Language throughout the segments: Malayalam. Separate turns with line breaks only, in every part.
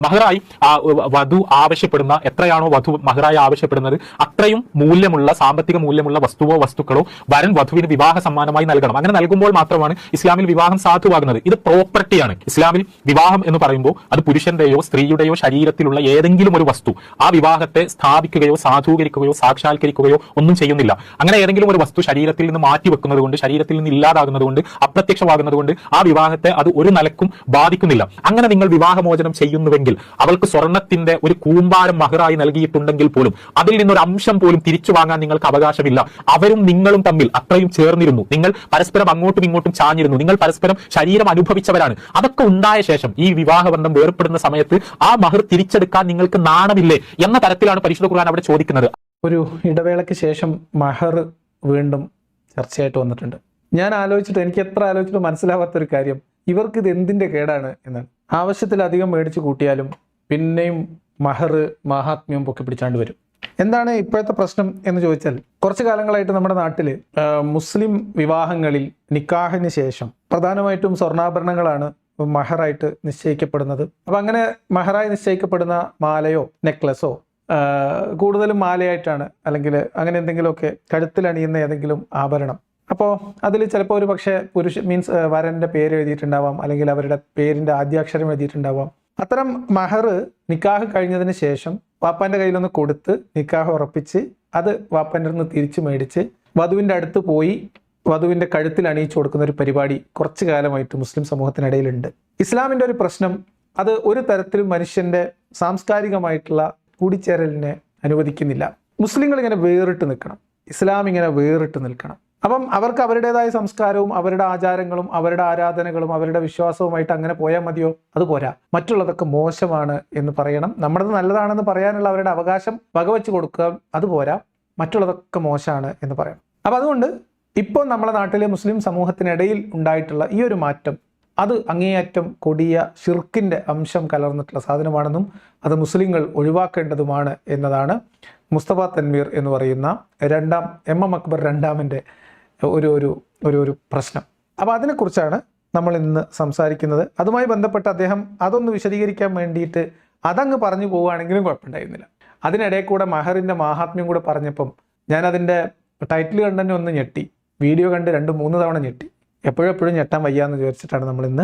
മഹറായി വധു ആവശ്യപ്പെടുന്ന എത്രയാണോ വധു മഹറായി ആവശ്യപ്പെടുന്നത് അത്രയും മൂല്യമുള്ള സാമ്പത്തിക മൂല്യമുള്ള വസ്തുവോ വസ്തുക്കളോ വരൻ വധുവിന് വിവാഹ സമ്മാനമായി നൽകണം. അങ്ങനെ നൽകുമ്പോൾ മാത്രമാണ് ഇസ്ലാമിൽ വിവാഹം സാധുവാകുന്നത്. ഇത് പ്രോപ്പർട്ടിയാണ്. ഇസ്ലാമിൽ വിവാഹം എന്ന് പറയുമ്പോൾ അത് പുരുഷന്റെയോ സ്ത്രീയുടെയോ ശരീരത്തിലുള്ള ഏതെങ്കിലും ഒരു വസ്തു ആ വിവാഹത്തെ സ്ഥാപിക്കുകയോ സാധൂകരിക്കുകയോ സാക്ഷാത്കരിക്കുകയോ ഒന്നും ചെയ്യുന്നില്ല. അങ്ങനെ ഏതെങ്കിലും ഒരു വസ്തു ശരീരത്തിൽ നിന്ന് മാറ്റിവെക്കുന്നത് കൊണ്ട്, ശരീരത്തിൽ നിന്ന് ഇല്ലാതാകുന്നത് കൊണ്ട്, അപ്രത്യക്ഷമാകുന്നത് കൊണ്ട് ആ വിവാഹത്തെ അത് ഒരു നിലക്കും ബാധിക്കുന്നില്ല. അങ്ങനെ നിങ്ങൾ വിവാഹമോചനം ചെയ്യുന്നുവെങ്കിൽ അവൾക്ക് സ്വർണത്തിന്റെ ഒരു കൂമ്പാരം മഹറായി നൽകിയിട്ടുണ്ടെങ്കിൽ പോലും അതിൽ നിന്നൊരു അംശം പോലും തിരിച്ചു വാങ്ങാൻ നിങ്ങൾക്ക് അവകാശമില്ല. അവരും നിങ്ങളും തമ്മിൽ അത്രയും ചേർന്നിരുന്നു, നിങ്ങൾ പരസ്പരം അങ്ങോട്ടും ഇങ്ങോട്ടും ചാഞ്ഞിരുന്നു, നിങ്ങൾ പരസ്പരം ശരീരം അനുഭവിച്ചവരാണ്. അതൊക്കെ ഉണ്ടായ ശേഷം ഈ വിവാഹബന്ധം വേർപ്പെടുന്ന സമയത്ത് ആ മഹർ തിരിച്ചെടുക്കാൻ നിങ്ങൾക്ക് നാണമില്ലേ എന്ന തരത്തിലാണ് പരിശുദ്ധ ഖുർആൻ അവിടെ ചോദിക്കുന്നത്.
ഒരു ഇടവേളയ്ക്ക് ശേഷം മഹർ വീണ്ടും ചർച്ചയായിട്ട് വന്നിട്ടുണ്ട്. ഞാൻ എനിക്ക് എത്ര ആലോചിച്ചിട്ട് മനസ്സിലാവാത്തൊരു കാര്യം, ഇവർക്ക് ഇത് എന്തിന്റെ കേടാണ് എന്നാണ്. ആവശ്യത്തിലധികം മേടിച്ചു കൂട്ടിയാലും പിന്നെയും മഹർ മഹാത്മ്യം പൊക്കി പിടിച്ചാണ്ട് വരും. എന്താണ് ഇപ്പോഴത്തെ പ്രശ്നം എന്ന് ചോദിച്ചാൽ, കുറച്ചു കാലങ്ങളായിട്ട് നമ്മുടെ നാട്ടിൽ മുസ്ലിം വിവാഹങ്ങളിൽ നിക്കാഹിന് ശേഷം പ്രധാനമായിട്ടും സ്വർണ്ണാഭരണങ്ങളാണ് മഹറായിട്ട് നിശ്ചയിക്കപ്പെടുന്നത്. അപ്പം അങ്ങനെ മഹറായി നിശ്ചയിക്കപ്പെടുന്ന മാലയോ നെക്ലസോ കൂടുതലും മാലയായിട്ടാണ്, അല്ലെങ്കിൽ അങ്ങനെ എന്തെങ്കിലുമൊക്കെ കഴുത്തിലണിയുന്ന ഏതെങ്കിലും ആഭരണം. അപ്പോൾ അതിൽ ചിലപ്പോൾ ഒരു പക്ഷേ വരൻ്റെ പേര് എഴുതിയിട്ടുണ്ടാവാം, അല്ലെങ്കിൽ അവരുടെ പേരിൻ്റെ ആദ്യാക്ഷരം എഴുതിയിട്ടുണ്ടാവാം. അത്തരം മഹർ നിക്കാഹ് കഴിഞ്ഞതിന് ശേഷം വാപ്പാൻ്റെ കയ്യിലൊന്ന് കൊടുത്ത് നിക്കാഹ് ഉറപ്പിച്ച് അത് വാപ്പാൻ്റെ അടുത്ത് തിരിച്ചു മേടിച്ച് വധുവിൻ്റെ അടുത്ത് പോയി വധുവിൻ്റെ കഴുത്തിൽ അണിയിച്ചു കൊടുക്കുന്ന ഒരു പരിപാടി കുറച്ചു കാലമായിട്ട് മുസ്ലിം സമൂഹത്തിനിടയിലുണ്ട്. ഇസ്ലാമിൻ്റെ ഒരു പ്രശ്നം, അത് ഒരു തരത്തിലും മനുഷ്യൻ്റെ സാംസ്കാരികമായിട്ടുള്ള കൂടിച്ചേരലിനെ അനുവദിക്കുന്നില്ല. മുസ്ലിങ്ങൾ ഇങ്ങനെ വേറിട്ട് നിൽക്കണം, ഇസ്ലാം ഇങ്ങനെ വേറിട്ട് നിൽക്കണം. അപ്പം അവർക്ക് അവരുടേതായ സംസ്കാരവും അവരുടെ ആചാരങ്ങളും അവരുടെ ആരാധനകളും അവരുടെ വിശ്വാസവുമായിട്ട് അങ്ങനെ പോയാൽ മതിയോ? അത് പോരാ. മറ്റുള്ളതൊക്കെ മോശമാണ് എന്ന് പറയണം. നമ്മുടേത് നല്ലതാണെന്ന് പറയാനുള്ള അവരുടെ അവകാശം വകവെച്ച് കൊടുക്കുക, അത് പോരാ. മറ്റുള്ളതൊക്കെ മോശമാണ് എന്ന് പറയണം. അപ്പം അതുകൊണ്ട് ഇപ്പോൾ നമ്മുടെ നാട്ടിലെ മുസ്ലിം സമൂഹത്തിനിടയിൽ ഉണ്ടായിട്ടുള്ള ഈ ഒരു മാറ്റം, അത് അങ്ങേയറ്റം കൊടിയ ഷിർക്കിൻ്റെ അംശം കലർന്നിട്ടുള്ള സാധനമാണെന്നും അത് മുസ്ലിങ്ങൾ ഒഴിവാക്കേണ്ടതുമാണ് എന്നതാണ് മുസ്തഫ തൻവീർ എന്ന് പറയുന്ന MM അക്ബർ രണ്ടാമൻ്റെ ഒരു പ്രശ്നം. അപ്പോൾ അതിനെക്കുറിച്ചാണ് നമ്മൾ ഇന്ന് സംസാരിക്കുന്നത്. അതുമായി ബന്ധപ്പെട്ട് അദ്ദേഹം അതൊന്ന് വിശദീകരിക്കാൻ വേണ്ടിയിട്ട് അതങ്ങ് പറഞ്ഞു പോവുകയാണെങ്കിലും കുഴപ്പമുണ്ടായിരുന്നില്ല. അതിനിടയിൽ കൂടെ മഹറിൻ്റെ മാഹാത്മ്യം കൂടെ പറഞ്ഞപ്പം ഞാനതിൻ്റെ ടൈറ്റിൽ കണ്ടന്നെ ഒന്ന് ഞെട്ടി, വീഡിയോ കണ്ട് 2-3 തവണ ഞെട്ടി. എപ്പോഴും ഞെട്ടാൻ വയ്യാന്ന് വിചാരിച്ചിട്ടാണ് നമ്മളിന്ന്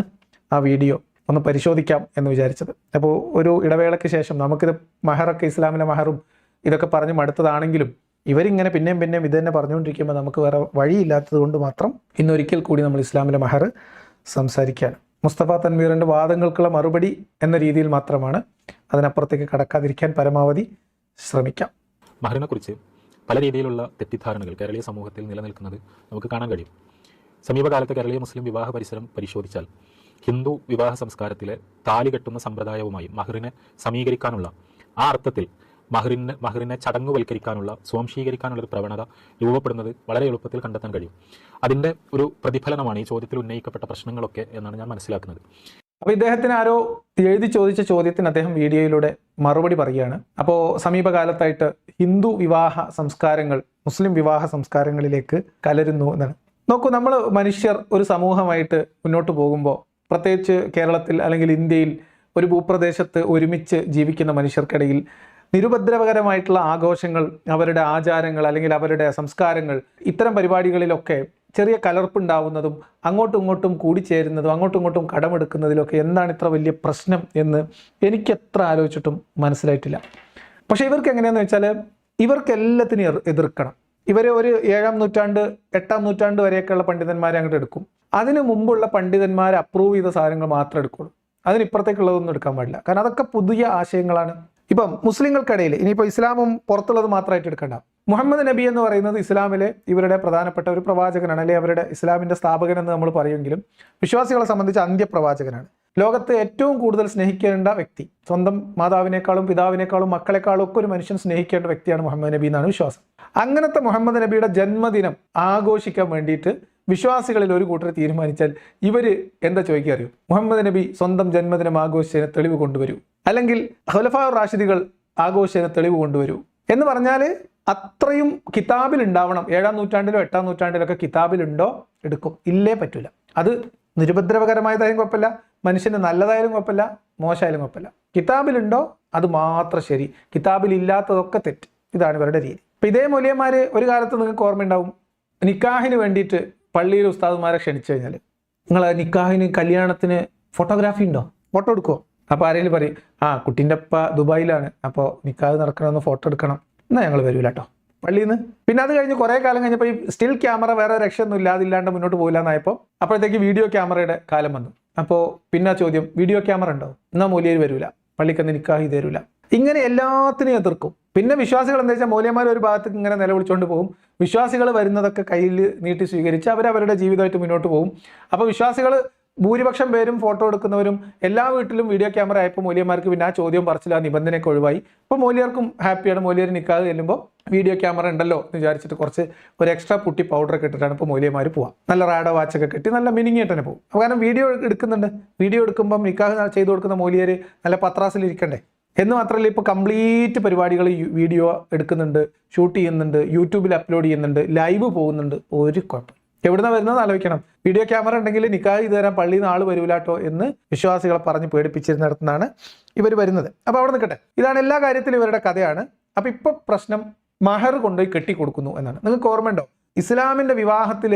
ആ വീഡിയോ ഒന്ന് പരിശോധിക്കാം എന്ന് വിചാരിച്ചത്. അപ്പോൾ ഒരു ഇടവേളയ്ക്ക് ശേഷം നമുക്കിത് മഹറൊക്കെ ഇസ്ലാമിലെ മഹറും ഇതൊക്കെ പറഞ്ഞ് മടുത്തതാണെങ്കിലും ഇവരിങ്ങനെ പിന്നെയും ഇത് തന്നെ പറഞ്ഞുകൊണ്ടിരിക്കുമ്പോൾ നമുക്ക് വേറെ വഴിയില്ലാത്തത് കൊണ്ട് മാത്രം ഇന്നൊരിക്കൽ കൂടി നമ്മൾ ഇസ്ലാമിലെ മഹർ സംസാരിക്കാൻ മുസ്തഫ തൻവീറിൻ്റെ വാദങ്ങൾക്കുള്ള മറുപടി എന്ന രീതിയിൽ മാത്രമാണ്, അതിനപ്പുറത്തേക്ക് കടക്കാതിരിക്കാൻ പരമാവധി ശ്രമിക്കാം.
മഹറിനെ കുറിച്ച് പല രീതിയിലുള്ള തെറ്റിദ്ധാരണകൾ കേരളീയ സമൂഹത്തിൽ നിലനിൽക്കുന്നത് നമുക്ക് കാണാൻ കഴിയും. സമീപകാലത്തെ കേരളീയ മുസ്ലിം വിവാഹ പരിസരം പരിശോധിച്ചാൽ ഹിന്ദു വിവാഹ സംസ്കാരത്തിലെ താലി കെട്ടുന്ന സമ്പ്രദായവുമായി മഹറിനെ സമീകരിക്കാനുള്ള, ആ അർത്ഥത്തിൽ മഹറിനെ ചടങ്ങുവൽക്കരിക്കാനുള്ള, സ്വാംശീകരിക്കാനുള്ള ഒരു പ്രവണത രൂപപ്പെടുന്നത് വളരെ എളുപ്പത്തിൽ കണ്ടെത്താൻ കഴിയും. അതിൻ്റെ ഒരു പ്രതിഫലനമാണ് ഈ ചോദ്യത്തിൽ ഉന്നയിക്കപ്പെട്ട പ്രശ്നങ്ങളൊക്കെ എന്നാണ് ഞാൻ മനസ്സിലാക്കുന്നത്.
അപ്പോൾ ഇദ്ദേഹത്തിന് ആരോ എഴുതി ചോദിച്ച ചോദ്യത്തിന് അദ്ദേഹം വീഡിയോയിലൂടെ മറുപടി പറയുകയാണ്. അപ്പോൾ സമീപകാലത്തായിട്ട് ഹിന്ദു വിവാഹ സംസ്കാരങ്ങൾ മുസ്ലിം വിവാഹ സംസ്കാരങ്ങളിലേക്ക് കലരുന്നു എന്നാണ്. നോക്കൂ, നമ്മൾ മനുഷ്യർ ഒരു സമൂഹമായിട്ട് മുന്നോട്ട് പോകുമ്പോൾ, പ്രത്യേകിച്ച് കേരളത്തിൽ അല്ലെങ്കിൽ ഇന്ത്യയിൽ ഒരു ഭൂപ്രദേശത്ത് ഒരുമിച്ച് ജീവിക്കുന്ന മനുഷ്യർക്കിടയിൽ നിരുപദ്രവകരമായിട്ടുള്ള ആഘോഷങ്ങൾ, അവരുടെ ആചാരങ്ങൾ അല്ലെങ്കിൽ അവരുടെ സംസ്കാരങ്ങൾ, ഇത്തരം പരിപാടികളിലൊക്കെ ചെറിയ കലർപ്പുണ്ടാവുന്നതും അങ്ങോട്ടും ഇങ്ങോട്ടും കൂടിച്ചേരുന്നതും അങ്ങോട്ടും ഇങ്ങോട്ടും കടമെടുക്കുന്നതിലൊക്കെ എന്താണ് ഇത്ര വലിയ പ്രശ്നം എന്ന് എനിക്ക് എത്ര ആലോചിച്ചിട്ടും മനസ്സിലായിട്ടില്ല. പക്ഷേ ഇവർക്ക് എങ്ങനെയാണെന്ന് വെച്ചാൽ, ഇവർക്ക് എല്ലാത്തിനും എതിർക്കണം. ഇവർ ഒരു 7-ാം നൂറ്റാണ്ട് 8-ാം നൂറ്റാണ്ട് വരെയൊക്കെയുള്ള പണ്ഡിതന്മാരെ അങ്ങോട്ട് എടുക്കും. അതിനു മുമ്പുള്ള പണ്ഡിതന്മാർ അപ്രൂവ് ചെയ്ത സാധനങ്ങൾ മാത്രമേ എടുക്കുള്ളൂ. അതിനിപ്പുറത്തേക്കുള്ളതൊന്നും എടുക്കാൻ പാടില്ല. കാരണം അതൊക്കെ പുതിയ ആശയങ്ങളാണ്. ഇപ്പം മുസ്ലിങ്ങൾക്കിടയിൽ ഇനിയിപ്പോൾ ഇസ്ലാമും പുറത്തുള്ളത് മാത്രമായിട്ട് എടുക്കണ്ട. മുഹമ്മദ് നബി എന്ന് പറയുന്നത് ഇസ്ലാമിലെ ഇവരുടെ പ്രധാനപ്പെട്ട ഒരു പ്രവാചകനാണ്, അല്ലെങ്കിൽ അവരുടെ ഇസ്ലാമിൻ്റെ സ്ഥാപകൻ എന്ന് നമ്മൾ പറയുമെങ്കിലും വിശ്വാസികളെ സംബന്ധിച്ച് അന്ത്യപ്രവാചകനാണ്. ലോകത്ത് ഏറ്റവും കൂടുതൽ സ്നേഹിക്കേണ്ട വ്യക്തി, സ്വന്തം മാതാവിനേക്കാളും പിതാവിനേക്കാളും മക്കളെക്കാളും ഒക്കെ ഒരു മനുഷ്യൻ സ്നേഹിക്കേണ്ട വ്യക്തിയാണ് മുഹമ്മദ് നബി എന്നാണ് വിശ്വാസം. അങ്ങനത്തെ മുഹമ്മദ് നബിയുടെ ജന്മദിനം ആഘോഷിക്കാൻ വേണ്ടിയിട്ട് വിശ്വാസികളിൽ ഒരു കൂട്ടർ തീരുമാനിച്ചാൽ ഇവർ എന്താ ചോദിക്കുക അറിയോ? മുഹമ്മദ് നബി സ്വന്തം ജന്മദിനം ആഘോഷിച്ചതിന് തെളിവ് കൊണ്ടുവരൂ, അല്ലെങ്കിൽ ഖുലഫാഉർ റാഷിദുകൾ ആഘോഷിച്ചതിന് തെളിവ് കൊണ്ടുവരൂ എന്ന് പറഞ്ഞാൽ അത്രയും കിതാബിൽ ഉണ്ടാവണം. 7-ാം നൂറ്റാണ്ടിലോ 8-ാം നൂറ്റാണ്ടിലൊക്കെ കിതാബിലുണ്ടോ എടുക്കും, ഇല്ലേ പറ്റൂല. അത് നിരുപദ്രവകരമായതായാലും കുഴപ്പമില്ല, മനുഷ്യന് നല്ലതായാലും കുഴപ്പമില്ല, മോശമായാലും കുഴപ്പമില്ല. കിതാബിലുണ്ടോ അത് മാത്രം ശരി, കിതാബിലില്ലാത്തതൊക്കെ തെറ്റ്. ഇതാണ് ഇവരുടെ രീതി. ഇപ്പം ഇതേ മൗലവിമാർ ഒരു കാലത്ത് നിങ്ങൾക്ക് ഓർമ്മയുണ്ടാവും, നിക്കാഹിന് വേണ്ടിയിട്ട് പള്ളിയിൽ ഉസ്താദുമാരെ ക്ഷണിച്ചു കഴിഞ്ഞാൽ, നിങ്ങൾ നിക്കാഹിന് കല്യാണത്തിന് ഫോട്ടോഗ്രാഫി ഉണ്ടോ, ഫോട്ടോ എടുക്കുമോ? അപ്പോൾ ആരെങ്കിലും പറയും, കുട്ടീൻ്റെ അപ്പ ദുബായിലാണ്, അപ്പോൾ നിക്കാഹ് നടക്കണമെന്ന് ഫോട്ടോ എടുക്കണം, എന്നാൽ ഞങ്ങൾ വരില്ല കേട്ടോ പള്ളിയിൽ നിന്ന്. പിന്നെ അത് കഴിഞ്ഞ് കുറേ കാലം കഴിഞ്ഞപ്പോൾ ഈ സ്റ്റിൽ ക്യാമറ വേറെ രക്ഷയൊന്നും ഇല്ലാതില്ലാണ്ട് മുന്നോട്ട് പോകില്ല എന്നായപ്പോൾ അപ്പോഴത്തേക്ക് വീഡിയോ ക്യാമറയുടെ കാലം വന്നു. അപ്പോൾ പിന്നെ ചോദ്യം, വീഡിയോ ക്യാമറ ഉണ്ടോ, എന്നാൽ മൗലവി വരില്ല, പള്ളിക്കന്ന് നിക്കാഹ് തരില്ല. ഇങ്ങനെ എല്ലാത്തിനും എതിർക്കും. പിന്നെ വിശ്വാസികൾ എന്താ വെച്ചാൽ മൗലവിമാർ ഒരു ഭാഗത്തേക്ക് ഇങ്ങനെ നിലവിളിച്ചുകൊണ്ട് പോകും, വിശ്വാസികൾ വരുന്നതൊക്കെ കയ്യിൽ നീട്ടി സ്വീകരിച്ച് അവരവരുടെ ജീവിതമായിട്ട് മുന്നോട്ട് പോകും. അപ്പോൾ വിശ്വാസികൾ ഭൂരിപക്ഷം പേരും ഫോട്ടോ എടുക്കുന്നവരും എല്ലാ വീട്ടിലും വീഡിയോ ക്യാമറ ആയപ്പോൾ മൗലവിമാർക്ക് പിന്നെ ആ ചോദ്യം പറച്ചില്ല, ആ നിബന്ധനയൊക്കെ ഒഴിവായി. ഇപ്പോൾ മൗലവിയർക്കും ഹാപ്പിയാണ്, മൗലവിയർ നിക്കാഹ് ചെല്ലുമ്പോൾ വീഡിയോ ക്യാമറ ഉണ്ടല്ലോ എന്ന് വിചാരിച്ചിട്ട് കുറച്ച് ഒരു എക്സ്ട്രാ പുട്ടി പൗഡറൊക്കെ ഇട്ടിട്ടാണ് ഇപ്പോൾ മൗലവിമാർ പോവുക. നല്ല റാഡോ വാച്ചൊക്കെ കെട്ടി നല്ല മിനിങ്ങിയിട്ട് തന്നെ പോകും. കാരണം വീഡിയോ എടുക്കുന്നുണ്ട്, വീഡിയോ എടുക്കുമ്പം നിക്കാഹ് ചെയ്തു കൊടുക്കുന്ന മൗലവിയർ നല്ല പത്രാസിലിരിക്കണ്ടേ. എന്ന് മാത്രമല്ല, ഇപ്പോൾ കംപ്ലീറ്റ് പരിപാടികൾ വീഡിയോ എടുക്കുന്നുണ്ട്, ഷൂട്ട് ചെയ്യുന്നുണ്ട്, യൂട്യൂബിൽ അപ്ലോഡ് ചെയ്യുന്നുണ്ട്, ലൈവ് പോകുന്നുണ്ട്. ഒരു കുഴപ്പം എവിടുന്ന വരുന്നതെന്ന് ആലോചിക്കണം. വീഡിയോ ക്യാമറ ഉണ്ടെങ്കിൽ നിക്കാഹ് ചെയ്ത് തരാൻ പള്ളിയിൽ നിന്ന് ആൾ വരൂലാട്ടോ എന്ന് വിശ്വാസികളെ പറഞ്ഞ് പേടിപ്പിച്ചിരുന്നിടത്തുനിന്നാണ് ഇവർ വരുന്നത്. അപ്പോൾ അവിടെ നിൽക്കട്ടെ, ഇതാണ് എല്ലാ കാര്യത്തിലും ഇവരുടെ കഥയാണ്. അപ്പോൾ ഇപ്പോൾ പ്രശ്നം മഹർ കൊണ്ടുപോയി കെട്ടിക്കൊടുക്കുന്നു എന്നാണ്. നിങ്ങൾക്ക് ഓർമ്മയുണ്ടോ, ഇസ്ലാമിൻ്റെ വിവാഹത്തിൽ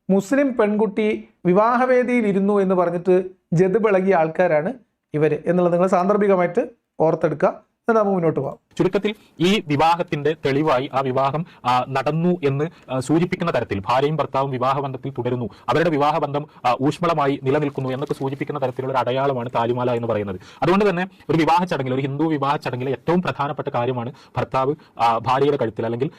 മുസ്ലിം പെൺകുട്ടി വിവാഹവേദിയിൽ ഇരുന്നു എന്ന് പറഞ്ഞിട്ട് ജദ്ബിളകിയ ആൾക്കാരാണ് ഇവർ എന്നുള്ളത് നിങ്ങൾ സാന്ദർഭികമായിട്ട് ഓർത്തെടുക്കുക. നമുക്ക് മുന്നോട്ട് പോകാം.
ചുരുക്കത്തിൽ ഈ വിവാഹത്തിന്റെ തെളിവായി ആ വിവാഹം നടന്നു എന്ന് സൂചിപ്പിക്കുന്ന തരത്തിൽ ഭാര്യയും ഭർത്താവും വിവാഹബന്ധത്തിൽ തുടരുന്നു, അവരുടെ വിവാഹബന്ധം ഊഷ്മളമായി നിലനിൽക്കുന്നു എന്നൊക്കെ സൂചിപ്പിക്കുന്ന തരത്തിലുള്ള ഒരു അടയാളമാണ് താലിമാല എന്ന് പറയുന്നത്. അതുകൊണ്ട് തന്നെ ഒരു വിവാഹ ചടങ്ങിൽ, ഒരു ഹിന്ദു വിവാഹ ചടങ്ങിലെ ഏറ്റവും പ്രധാനപ്പെട്ട കാര്യമാണ് ഭർത്താവ് ഭാര്യയുടെ കഴുത്തിൽ അല്ലെങ്കിൽ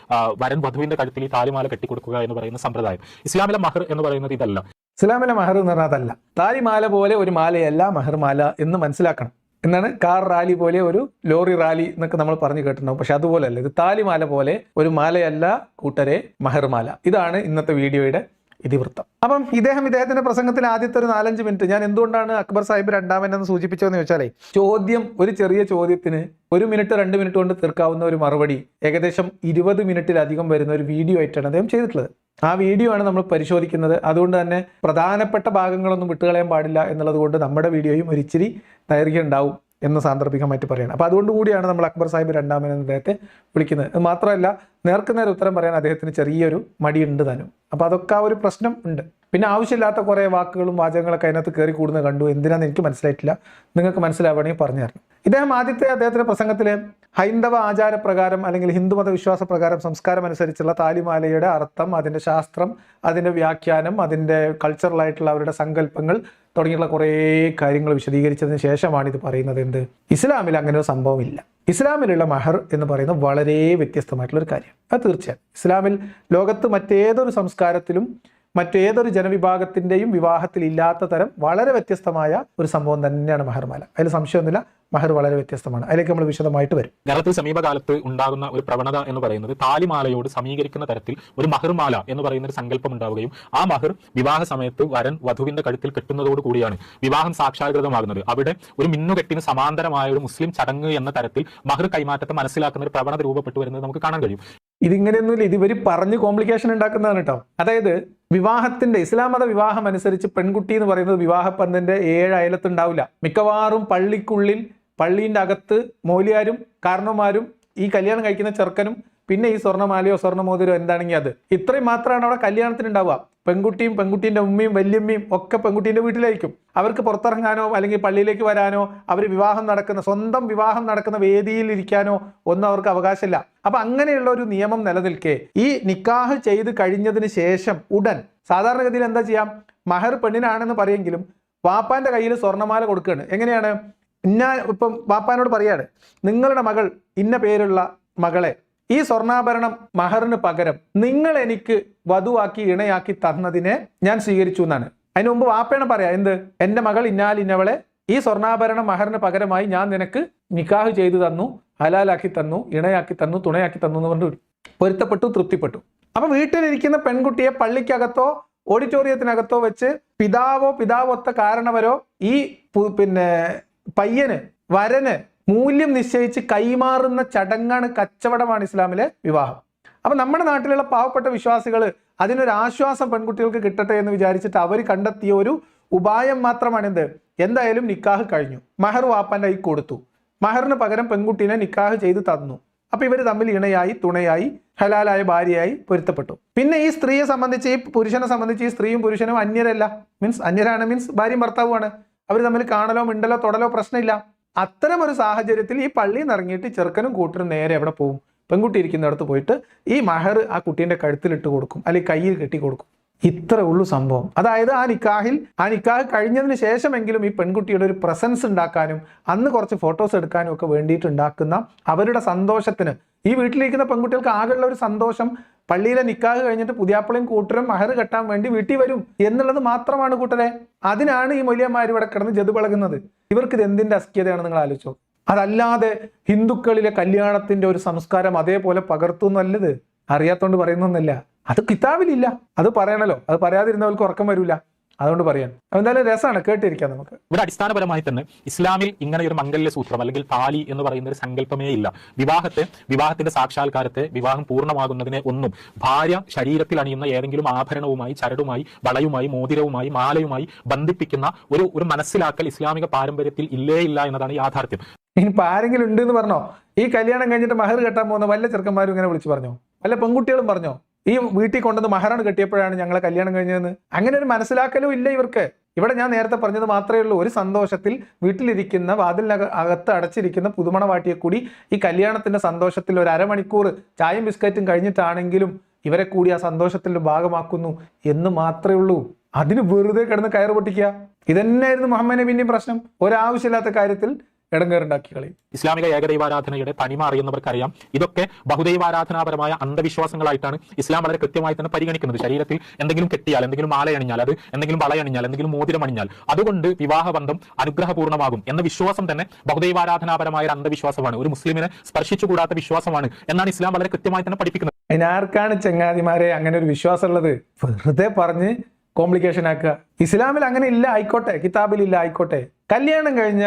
വരൻ വധുവിന്റെ കഴുത്തിൽ ഈ താലിമാല കെട്ടിക്കൊടുക്കുക എന്ന് പറയുന്ന സമ്പ്രദായം. ഇസ്ലാമിലെ മഹർ എന്ന് പറയുന്നത് ഇതല്ല.
ഇസ്ലാമിലെ മഹർ എന്ന് പറഞ്ഞാൽ അതല്ല. താലിമാല പോലെ ഒരു മാലയല്ല മഹർ മാല എന്ന് മനസ്സിലാക്കണം. എന്നാണ് കാർ റാലി പോലെ ഒരു ലോറി റാലി എന്നൊക്കെ നമ്മൾ പറഞ്ഞു കേട്ടിട്ടുണ്ടാവും. പക്ഷെ അതുപോലെയല്ല, ഇത് താലിമാല പോലെ ഒരു മാലയല്ല കൂട്ടരെ മഹർമാല. ഇതാണ് ഇന്നത്തെ വീഡിയോയുടെ ഇതിവൃത്തം. അപ്പം ഇദ്ദേഹത്തിന്റെ പ്രസംഗത്തിൽ ആദ്യത്തെ ഒരു 4-5 മിനിറ്റ് ഞാൻ എന്തുകൊണ്ടാണ് അക്ബർ സാഹിബ് രണ്ടാമനെന്ന് സൂചിപ്പിച്ചതെന്ന് ചോദിച്ചാലേ, ഒരു ചെറിയ ചോദ്യത്തിന് 1 മിനിറ്റ് 2 മിനിറ്റ് കൊണ്ട് തീർക്കാവുന്ന ഒരു മറുപടി ഏകദേശം 20 മിനിറ്റിലധികം വരുന്ന ഒരു വീഡിയോ ആയിട്ടാണ് അദ്ദേഹം ചെയ്തിട്ടുള്ളത്. ആ വീഡിയോ ആണ് നമ്മൾ പരിശോധിക്കുന്നത്. അതുകൊണ്ട് തന്നെ പ്രധാനപ്പെട്ട ഭാഗങ്ങളൊന്നും വിട്ടുകളയാൻ പാടില്ല എന്നുള്ളത് കൊണ്ട് നമ്മുടെ വീഡിയോയും ഒരിച്ചിരി ദൈർഘ്യം ഉണ്ടാവും എന്ന് സാന്ദർഭികമായിട്ട് പറയണം. അപ്പോൾ അതുകൊണ്ട് കൂടിയാണ് നമ്മൾ അക്ബർ സാഹിബ് രണ്ടാമനെന്ന് അദ്ദേഹത്തെ വിളിക്കുന്നത്. അത് മാത്രമല്ല, നേർക്കുനേരെ ഉത്തരം പറയാൻ അദ്ദേഹത്തിന് ചെറിയൊരു മടിയുണ്ട് താനും. അപ്പോൾ അതൊക്കെ ആ ഒരു പ്രശ്നം ഉണ്ട്. പിന്നെ ആവശ്യമില്ലാത്ത കുറേ വാക്കുകളും വാചകങ്ങളൊക്കെ അതിനകത്ത് കയറി കൂടുന്നത് കണ്ടു. എന്തിനാന്ന് എനിക്ക് മനസ്സിലായിട്ടില്ല, നിങ്ങൾക്ക് മനസ്സിലാവണമെങ്കിൽ പറഞ്ഞു തരണം. അദ്ദേഹത്തിന്റെ പ്രസംഗത്തിൽ ഹൈന്ദവ ആചാരപ്രകാരം അല്ലെങ്കിൽ ഹിന്ദുമത വിശ്വാസപ്രകാരം സംസ്കാരം അനുസരിച്ചുള്ള താലിമാലയുടെ അർത്ഥം, അതിൻ്റെ ശാസ്ത്രം, അതിൻ്റെ വ്യാഖ്യാനം, അതിൻ്റെ കൾച്ചറലായിട്ടുള്ള അവരുടെ സങ്കല്പങ്ങൾ തുടങ്ങിയുള്ള കുറേ കാര്യങ്ങൾ വിശദീകരിച്ചതിന് ശേഷമാണ് ഇത് പറയുന്നത്. എന്ത്, ഇസ്ലാമിൽ അങ്ങനെ ഒരു സംഭവമില്ല. ഇസ്ലാമിലുള്ള മഹർ എന്ന് പറയുന്നത് വളരെ വ്യത്യസ്തമായിട്ടുള്ളൊരു കാര്യം. അത് തീർച്ചയായും ഇസ്ലാമിൽ ലോകത്ത് മറ്റേതൊരു സംസ്കാരത്തിലും മറ്റേതൊരു ജനവിഭാഗത്തിൻ്റെയും വിവാഹത്തിൽ ഇല്ലാത്ത തരം വളരെ വ്യത്യസ്തമായ ഒരു സംഭവം തന്നെയാണ് മഹർമാല. അതിൽ സംശയമൊന്നുമില്ല, മഹർ വളരെ വ്യത്യസ്തമാണ്. അതിലേക്ക് നമ്മൾ വിശദമായിട്ട് വരും.
കേരളത്തിൽ സമീപകാലത്ത് ഉണ്ടാകുന്ന ഒരു പ്രവണത എന്ന് പറയുന്നത് താലിമാലയോട് സമീകരിക്കുന്ന തരത്തിൽ ഒരു മഹർമാല എന്ന് പറയുന്ന ഒരു സങ്കല്പം ഉണ്ടാവുകയും ആ മഹർ വിവാഹ സമയത്ത് വരൻ വധുവിന്റെ കഴുത്തിൽ കെട്ടുന്നതോട് കൂടിയാണ് വിവാഹം സാക്ഷാത്കൃതമാകുന്നത്. അവിടെ ഒരു മിന്നുകെട്ടിന് സമാന്തരമായ ഒരു മുസ്ലിം ചടങ്ങ് എന്ന തരത്തിൽ മഹർ കൈമാറ്റത്തെ മനസ്സിലാക്കുന്ന ഒരു പ്രവണത രൂപപ്പെട്ടു വരുന്നത് നമുക്ക് കാണാൻ കഴിയും.
ഇതിങ്ങനെയൊന്നുമില്ല, ഇതിവർ പറഞ്ഞ് കോംപ്ലിക്കേഷൻ ഉണ്ടാക്കുന്നതാണ് കേട്ടോ. അതായത് വിവാഹത്തിന്റെ ഇസ്ലാം മത വിവാഹം അനുസരിച്ച് പെൺകുട്ടി എന്ന് പറയുന്നത് വിവാഹപ്പന്തിന്റെ 7 അയലത്തുണ്ടാവില്ല. മിക്കവാറും പള്ളീൻ്റെ അകത്ത് മൗലിയാരും കാരണവന്മാരും ഈ കല്യാണം കഴിക്കുന്ന ചെറുക്കനും പിന്നെ ഈ സ്വർണ്ണമാലയോ സ്വർണ്ണമോതിരോ എന്താണെങ്കിൽ അത് ഇത്രയും മാത്രമാണ് അവിടെ കല്യാണത്തിന് ഉണ്ടാവുക. പെൺകുട്ടിയും പെൺകുട്ടീൻ്റെ ഉമ്മയും വല്യമ്മയും ഒക്കെ പെൺകുട്ടീൻ്റെ വീട്ടിലായിരിക്കും. അവർക്ക് പുറത്തിറങ്ങാനോ അല്ലെങ്കിൽ പള്ളിയിലേക്ക് വരാനോ അവർ സ്വന്തം വിവാഹം നടക്കുന്ന വേദിയിൽ ഇരിക്കാനോ ഒന്നും അവർക്ക് അവകാശമില്ല. അപ്പൊ അങ്ങനെയുള്ള ഒരു നിയമം നിലനിൽക്കെ ഈ നിക്കാഹ് ചെയ്ത് കഴിഞ്ഞതിന് ശേഷം ഉടൻ സാധാരണഗതിയിൽ എന്താ ചെയ്യാം, മഹർ പെണ്ണിനാണെന്ന് പറയെങ്കിലും വാപ്പാന്റെ കയ്യിൽ സ്വർണ്ണമാല കൊടുക്കുകയാണ്. എങ്ങനെയാണ്, ഇപ്പം വാപ്പാനോട് പറയാണ്, നിങ്ങളുടെ മകൾ ഇന്ന പേരുള്ള മകളെ ഈ സ്വർണ്ണാഭരണം മഹറിന് പകരം നിങ്ങൾ എനിക്ക് വധുവാക്കി ഇണയാക്കി തന്നതിനെ ഞാൻ സ്വീകരിച്ചു എന്നാണ്. അതിന് മുമ്പ് വാപ്പയാണ് പറയാ, എന്ത്, എൻ്റെ മകൾ ഇന്നവളെ ഈ സ്വർണ്ണാഭരണം മഹറിന് പകരമായി ഞാൻ നിനക്ക് നിക്കാഹ് ചെയ്തു തന്നു, ഹലാലാക്കി തന്നു, ഇണയാക്കി തന്നു, തുണയാക്കി തന്നു എന്ന് പറഞ്ഞു പൊരുത്തപ്പെട്ടു, തൃപ്തിപ്പെട്ടു. അപ്പൊ വീട്ടിലിരിക്കുന്ന പെൺകുട്ടിയെ പള്ളിക്കകത്തോ ഓഡിറ്റോറിയത്തിനകത്തോ വെച്ച് പിതാവൊത്ത കാരണവരോ ഈ പയ്യന് വരന് മൂല്യം നിശ്ചയിച്ച് കൈമാറുന്ന ചടങ്ങാണ്, കച്ചവടമാണ് ഇസ്ലാമിലെ വിവാഹം. അപ്പൊ നമ്മുടെ നാട്ടിലുള്ള പാവപ്പെട്ട വിശ്വാസികൾ അതിനൊരു ആശ്വാസം പെൺകുട്ടികൾക്ക് കിട്ടട്ടെ എന്ന് വിചാരിച്ചിട്ട് അവർ കണ്ടെത്തിയ ഒരു ഉപായം മാത്രമാണ് എന്ത്, എന്തായാലും നിക്കാഹ് കഴിഞ്ഞു, മഹർ വാപ്പാന്റെ കൈ കൊടുത്തു, മഹറിന് പകരം പെൺകുട്ടീനെ നിക്കാഹ് ചെയ്ത് തന്നു. അപ്പൊ ഇവർ തമ്മിൽ ഇണയായി, തുണയായി, ഹലാലായ ഭാര്യയായി പൊരുത്തപ്പെട്ടു. പിന്നെ ഈ സ്ത്രീയെ സംബന്ധിച്ച്, ഈ പുരുഷനെ സംബന്ധിച്ച്, ഈ സ്ത്രീയും പുരുഷനും അന്യരല്ല. അന്യരാണ് ഭർത്തായും ഭർത്താവുമാണ്. അവർ തമ്മിൽ കാണലോ മിണ്ടലോ തൊടലോ പ്രശ്നമില്ല. അത്തരം ഒരു സാഹചര്യത്തിൽ ഈ പള്ളിയിൽ നിന്ന് ഇറങ്ങിയിട്ട് ചെറുക്കനും കൂട്ടരും നേരെ എവിടെ പോകും? പെൺകുട്ടി ഇരിക്കുന്നിടത്ത് പോയിട്ട് ഈ മഹർ ആ കുട്ടീൻ്റെ കഴുത്തിലിട്ട് കൊടുക്കും, അല്ലെങ്കിൽ കയ്യിൽ കെട്ടി കൊടുക്കും. ഇത്ര ഉള്ളു സംഭവം. അതായത് ആ നിക്കാഹ് കഴിഞ്ഞതിന് ശേഷമെങ്കിലും ഈ പെൺകുട്ടിയുടെ ഒരു പ്രസൻസ് ഉണ്ടാക്കാനും അന്ന് കുറച്ച് ഫോട്ടോസ് എടുക്കാനും ഒക്കെ വേണ്ടിയിട്ട് ഉണ്ടാക്കുന്ന അവരുടെ സന്തോഷത്തിന്, ഈ വീട്ടിലിരിക്കുന്ന പെൺകുട്ടികൾക്ക് ആകെയുള്ള ഒരു സന്തോഷം പള്ളിയിലെ നിക്കാഹ് കഴിഞ്ഞിട്ട് പുതിയാപ്പിളയും കൂട്ടരും മഹർ കെട്ടാൻ വേണ്ടി വീട്ടിൽ വരും എന്നുള്ളത് മാത്രമാണ് കൂട്ടരെ. അതിനാണ് ഈ മൊലിയന്മാർ ഇവിടെ കിടന്ന് ജതുപളകുന്നത്. ഇവർക്ക് ഇത് എന്തിന്റെ അസ്ക്യതയാണ് നിങ്ങൾ ആലോചിച്ചോ? അതല്ലാതെ ഹിന്ദുക്കളിലെ കല്യാണത്തിന്റെ ഒരു സംസ്കാരം അതേപോലെ പകർത്തുന്നല്ലത്. അറിയാത്തോണ്ട് പറയുന്നൊന്നല്ല, അത് കിതാബിലില്ല. അത് പറയണല്ലോ, അത് പറയാതിരുന്നവർക്ക് ഉറക്കം വരില്ല. അതുകൊണ്ട് പറയാൻ എന്തായാലും രസമാണ്, കേട്ടിരിക്കാം നമുക്ക്.
ഇവിടെ അടിസ്ഥാനപരമായി തന്നെ ഇസ്ലാമിൽ ഇങ്ങനെ ഒരു മംഗല്യ സൂത്രം അല്ലെങ്കിൽ താലി എന്ന് പറയുന്ന ഒരു സങ്കല്പമേ ഇല്ല. വിവാഹത്തിന്റെ സാക്ഷാത്കാരത്തെ, വിവാഹം പൂർണ്ണമാകുന്നതിനെ ഒന്നും ഭാര്യ ശരീരത്തിൽ അണിയുന്ന ഏതെങ്കിലും ആഭരണവുമായി, ചരടുമായി, വളയുമായി, മോതിരവുമായി, മാലയുമായി ബന്ധിപ്പിക്കുന്ന ഒരു മനസ്സിലാക്കൽ ഇസ്ലാമിക പാരമ്പര്യത്തിൽ ഇല്ലേ ഇല്ല എന്നതാണ് യാഥാർത്ഥ്യം.
ഇനിയിപ്പോൾ ആരെങ്കിലും ഉണ്ട് എന്ന് പറഞ്ഞോ? ഈ കല്യാണം കഴിഞ്ഞിട്ട് മഹർ കെട്ടാൻ പോകുന്ന വല്ല ചെറുക്കന്മാരും ഇങ്ങനെ വിളിച്ചു പറഞ്ഞോ? വല്ല പെൺകുട്ടികളും പറഞ്ഞോ ഈ വീട്ടിൽ കൊണ്ടുവന്ന് മഹറാണ് കെട്ടിയപ്പോഴാണ് ഞങ്ങളെ കല്യാണം കഴിഞ്ഞതെന്ന്? അങ്ങനെ ഒരു മനസ്സിലാക്കലും ഇല്ല ഇവർക്ക്. ഇവിടെ ഞാൻ നേരത്തെ പറഞ്ഞത് മാത്രമേ ഉള്ളൂ. ഒരു സന്തോഷത്തിൽ വീട്ടിലിരിക്കുന്ന അകത്ത് അടച്ചിരിക്കുന്ന പുതുമണവാട്ടിയെ കൂടി ഈ കല്യാണത്തിന്റെ സന്തോഷത്തിൽ ഒരു അരമണിക്കൂർ ചായയും ബിസ്ക്കറ്റും കഴിഞ്ഞിട്ടാണെങ്കിലും ഇവരെ കൂടി ആ സന്തോഷത്തിന്റെ ഭാഗമാക്കുന്നു എന്ന് മാത്രമേ ഉള്ളൂ. അതിന് വെറുതെ കിടന്ന് കയറ് പൊട്ടിക്കുക. ഇതന്നെയായിരുന്നു മുഹമ്മദ് നബിന്റെയും പ്രശ്നം. ഒരാവശ്യമില്ലാത്ത കാര്യത്തിൽ ഇടങ്ങേറുണ്ടാക്കി കളയും.
ഇസ്ലാമിക ഏകദൈവാരാധനയുടെ തനിമ അറിയുന്നവർക്കറിയാം ഇതൊക്കെ ബഹുദൈവാരാധനാപരമായ അന്ധവിശ്വാസങ്ങളായിട്ടാണ് ഇസ്ലാം വളരെ കൃത്യമായി തന്നെ പരിഗണിക്കുന്നത്. ശരീരത്തിൽ എന്തെങ്കിലും കെട്ടിയാൽ, എന്തെങ്കിലും മാലയണിഞ്ഞാൽ, അത് എന്തെങ്കിലും വളയണിഞ്ഞാൽ, എന്തെങ്കിലും മോതിരമണിഞ്ഞാൽ അതുകൊണ്ട് വിവാഹബന്ധം അനുഗ്രഹപൂർണ്ണമാകും എന്ന വിശ്വാസം തന്നെ ബഹുദൈവാരാധനാപരമായ ഒരു അന്ധവിശ്വാസമാണ്, ഒരു മുസ്ലിമിനെ സ്പർശിച്ചുകൂടാത്ത വിശ്വാസമാണ് എന്നാണ് ഇസ്ലാം വളരെ കൃത്യമായി തന്നെ പഠിപ്പിക്കുന്നത്.
അതിനാർക്കാണ് ചങ്ങാതിമാരെ അങ്ങനെ ഒരു വിശ്വാസം ഉള്ളത്? വെറുതെ പറഞ്ഞ് കോംപ്ലിക്കേഷൻ ആക്കുക. ഇസ്ലാമിൽ അങ്ങനെ ഇല്ല, ആയിക്കോട്ടെ. കിതാബിലില്ല, ആയിക്കോട്ടെ. കല്യാണം കഴിഞ്ഞ